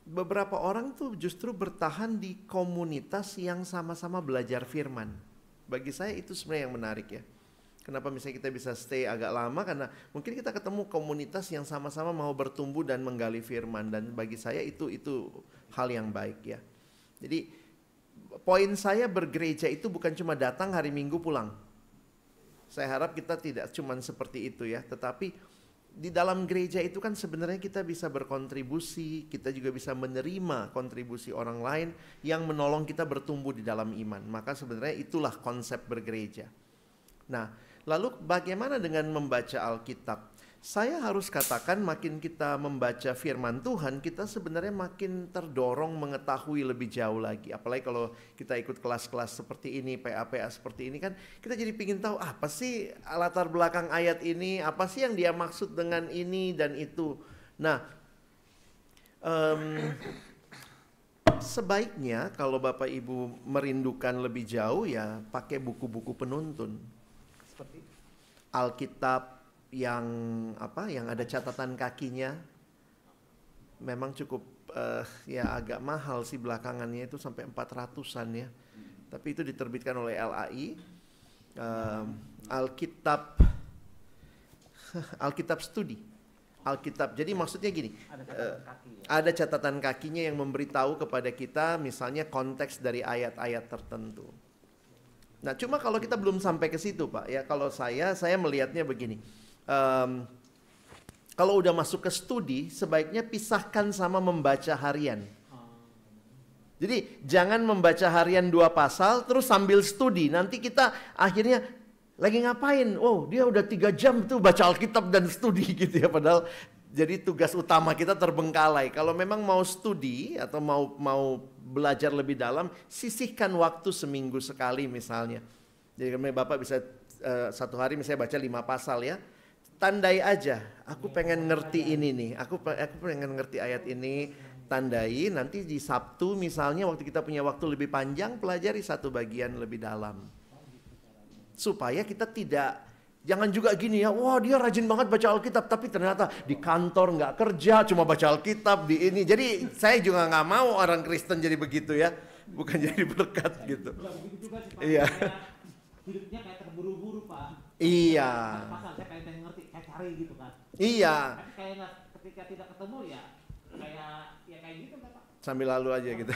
beberapa orang tuh justru bertahan di komunitas yang sama-sama belajar firman. Bagi saya itu sebenarnya yang menarik ya. Kenapa misalnya kita bisa stay agak lama, karena mungkin kita ketemu komunitas yang sama-sama mau bertumbuh dan menggali firman, dan bagi saya itu hal yang baik ya. Jadi poin saya bergereja itu bukan cuma datang hari Minggu pulang. Saya harap kita tidak cuma seperti itu ya, tetapi di dalam gereja itu kan sebenarnya kita bisa berkontribusi, kita juga bisa menerima kontribusi orang lain yang menolong kita bertumbuh di dalam iman. Maka sebenarnya itulah konsep bergereja. Nah, lalu bagaimana dengan membaca Alkitab? Saya harus katakan makin kita membaca firman Tuhan, kita sebenarnya makin terdorong mengetahui lebih jauh lagi. Apalagi kalau kita ikut kelas-kelas seperti ini, PA-PA seperti ini kan, kita jadi pingin tahu apa sih latar belakang ayat ini, apa sih yang dia maksud dengan ini dan itu. Nah, sebaiknya kalau Bapak Ibu merindukan lebih jauh ya pakai buku-buku penuntun. Seperti Alkitab yang ada catatan kakinya, memang cukup ya agak mahal sih belakangannya, itu sampai 400-an ya. Tapi itu diterbitkan oleh LAI. Alkitab studi. Alkitab. Jadi maksudnya gini, ada catatan kakinya yang memberitahu kepada kita misalnya konteks dari ayat-ayat tertentu. Nah, cuma kalau kita belum sampai ke situ, Pak, ya kalau saya melihatnya begini. Kalau udah masuk ke studi, sebaiknya pisahkan sama membaca harian. Jadi jangan membaca harian 2 pasal terus sambil studi. Nanti kita akhirnya lagi ngapain? Oh, dia udah 3 jam tuh baca Alkitab dan studi gitu ya. Padahal jadi tugas utama kita terbengkalai. Kalau memang mau studi atau mau belajar lebih dalam, sisihkan waktu seminggu sekali misalnya. Jadi Bapak bisa 1 hari misalnya baca 5 pasal ya. Tandai aja, aku pengen ngerti ini nih, aku pengen ngerti ayat ini, tandai, nanti di Sabtu misalnya waktu kita punya waktu lebih panjang, pelajari 1 bagian lebih dalam. Supaya kita jangan juga gini ya, wah dia rajin banget baca Alkitab, tapi ternyata di kantor nggak kerja, cuma baca Alkitab di ini. Jadi saya juga nggak mau orang Kristen jadi begitu ya, bukan jadi berkat gitu. Iya. Hidupnya kayak terburu-buru Pak. Iya. Pasal saya kayak pengen ngerti, kayak cari gitu kan. Iya. Tapi kayak ketika tidak ketemu ya kayak gitu kan Pak. Sambil lalu aja gitu.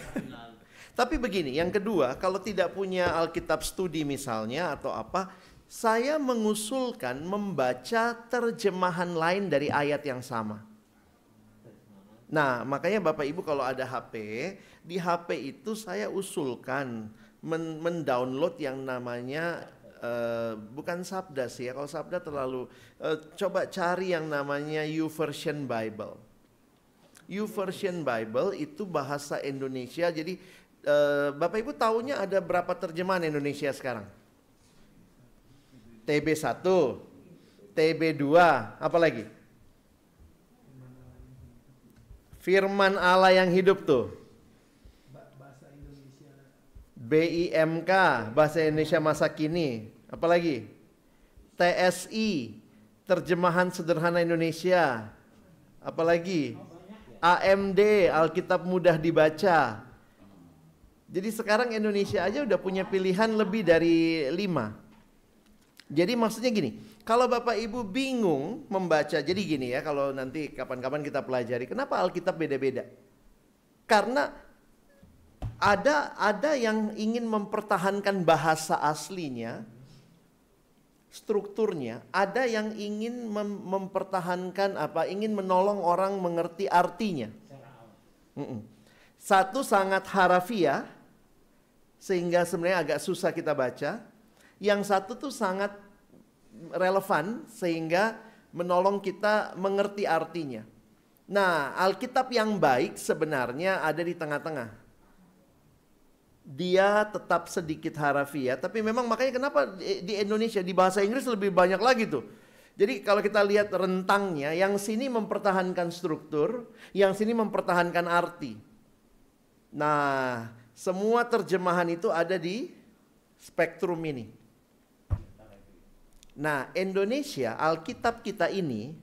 Tapi begini, yang kedua, kalau tidak punya Alkitab studi misalnya atau apa, saya mengusulkan membaca terjemahan lain dari ayat yang sama. Nah, makanya Bapak Ibu kalau ada HP, di HP itu saya usulkan mendownload yang namanya bukan Sabda sih ya, kalau Sabda terlalu coba cari yang namanya YouVersion Bible. YouVersion Bible itu bahasa Indonesia. Jadi Bapak Ibu taunya ada berapa terjemahan Indonesia sekarang? TB1, TB2, apa lagi? Firman Allah yang hidup tuh. BIMK, Bahasa Indonesia Masa Kini. Apalagi? TSI, Terjemahan Sederhana Indonesia. Apalagi AMD, Alkitab mudah dibaca. Jadi sekarang Indonesia aja udah punya pilihan lebih dari 5. Jadi maksudnya gini, kalau Bapak Ibu bingung membaca, jadi gini ya, kalau nanti kapan-kapan kita pelajari, kenapa Alkitab beda-beda? Karena ada yang ingin mempertahankan bahasa aslinya, strukturnya, ada yang ingin mempertahankan ingin menolong orang mengerti artinya. Satu sangat harafiah sehingga sebenarnya agak susah kita baca. Yang satu tuh sangat relevan sehingga menolong kita mengerti artinya. Nah, Alkitab yang baik sebenarnya ada di tengah-tengah. Dia tetap sedikit harafiah, tapi memang makanya kenapa di Indonesia di bahasa Inggris lebih banyak lagi tuh. Jadi kalau kita lihat rentangnya, yang sini mempertahankan struktur, yang sini mempertahankan arti. Nah, semua terjemahan itu ada di spektrum ini. Nah, Indonesia, Alkitab kita ini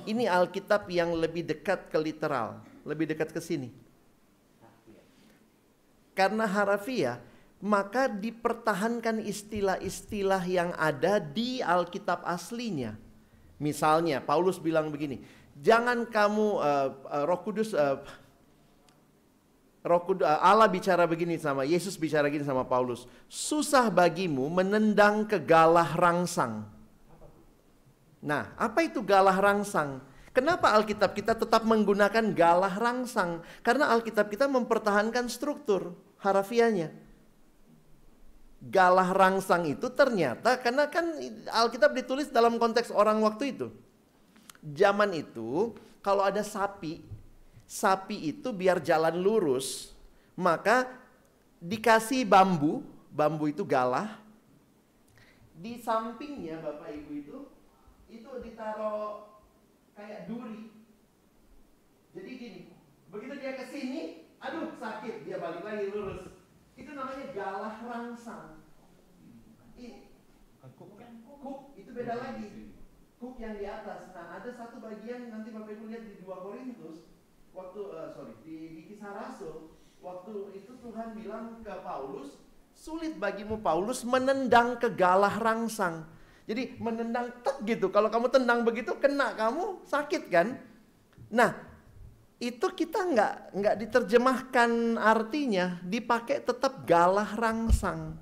Alkitab yang lebih dekat ke literal, lebih dekat ke sini. Karena harafiah, maka dipertahankan istilah-istilah yang ada di Alkitab aslinya. Misalnya, Paulus bilang begini, jangan kamu, Allah bicara begini sama, Yesus bicara begini sama Paulus, susah bagimu menendang ke galah rangsang. Nah, apa itu galah rangsang? Kenapa Alkitab kita tetap menggunakan galah rangsang? Karena Alkitab kita mempertahankan struktur harafiahnya. Galah rangsang itu ternyata karena kan Alkitab ditulis dalam konteks orang waktu itu. Zaman itu kalau ada sapi itu biar jalan lurus, maka dikasih bambu itu galah. Di sampingnya Bapak Ibu itu ditaruh kayak duri. Jadi gini, begitu dia ke sini, aduh sakit, dia balik lagi lurus. Itu namanya galah rangsang. Kuk itu beda lagi. Kuk yang di atas. Nah, ada satu bagian nanti Bapak Ibu lihat di 2 Korintus, di Kisah Rasul, waktu itu Tuhan bilang ke Paulus, sulit bagimu Paulus menendang ke galah rangsang. Jadi menendang tek gitu. Kalau kamu tendang begitu kena kamu sakit kan? Nah, itu kita nggak diterjemahkan artinya, dipakai tetap galah rangsang.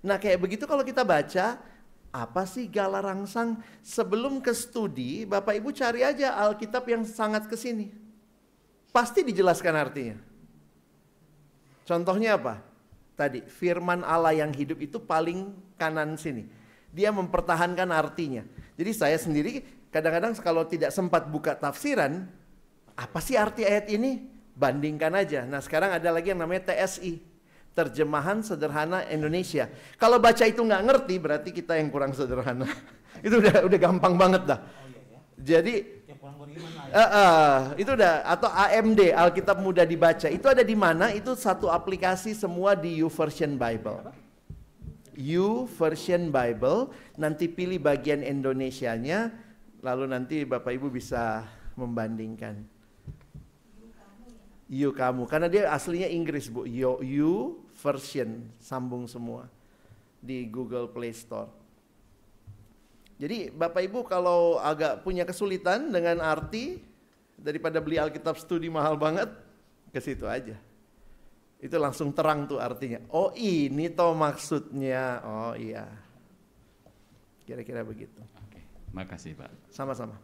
Nah, kayak begitu kalau kita baca, apa sih galah rangsang? Sebelum ke studi, Bapak Ibu cari aja Alkitab yang sangat ke sini. Pasti dijelaskan artinya. Contohnya apa? Tadi, firman Allah yang hidup itu paling kanan sini. Dia mempertahankan artinya. Jadi saya sendiri kadang-kadang kalau tidak sempat buka tafsiran, apa sih arti ayat ini? Bandingkan aja. Nah, sekarang ada lagi yang namanya TSI, Terjemahan Sederhana Indonesia. Kalau baca itu nggak ngerti, berarti kita yang kurang sederhana. Itu udah gampang banget dah. Jadi itu udah, atau AMD, Alkitab mudah dibaca. Itu ada di mana? Itu satu aplikasi semua di YouVersion Bible. YouVersion Bible, nanti pilih bagian Indonesianya, lalu nanti Bapak Ibu bisa membandingkan. You kamu, karena dia aslinya Inggris Bu. YouVersion, sambung semua di Google Play Store. Jadi Bapak Ibu kalau agak punya kesulitan dengan arti, daripada beli Alkitab studi mahal banget, ke situ aja. Itu langsung terang tuh artinya. Oh ini toh maksudnya. Oh iya. Kira-kira begitu. Oke, makasih Pak. Sama-sama.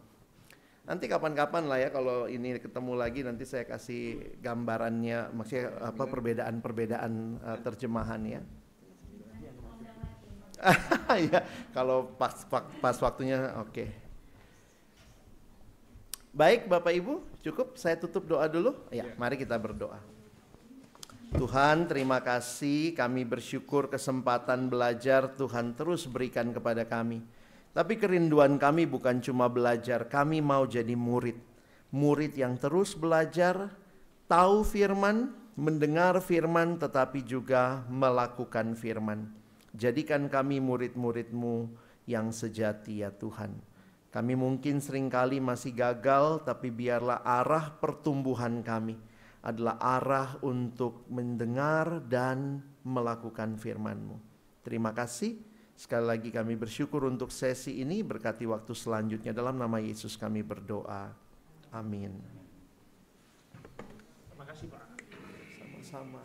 Nanti kapan-kapan lah ya kalau ini ketemu lagi nanti saya kasih gambarannya. Maksudnya apa perbedaan-perbedaan terjemahan ya. Ya, kalau pas waktunya oke. Baik Bapak Ibu, cukup saya tutup doa dulu. Ya, mari kita berdoa. Tuhan, terima kasih, kami bersyukur kesempatan belajar Tuhan terus berikan kepada kami. Tapi kerinduan kami bukan cuma belajar, kami mau jadi murid. Murid yang terus belajar, tahu firman, mendengar firman, tetapi juga melakukan firman. Jadikan kami murid-murid-Mu yang sejati ya Tuhan. Kami mungkin seringkali masih gagal, tapi biarlah arah pertumbuhan kami adalah arah untuk mendengar dan melakukan firman-Mu. Terima kasih. Sekali lagi kami bersyukur untuk sesi ini, berkati waktu selanjutnya. Dalam nama Yesus kami berdoa. Amin. Terima kasih Pak. Sama-sama.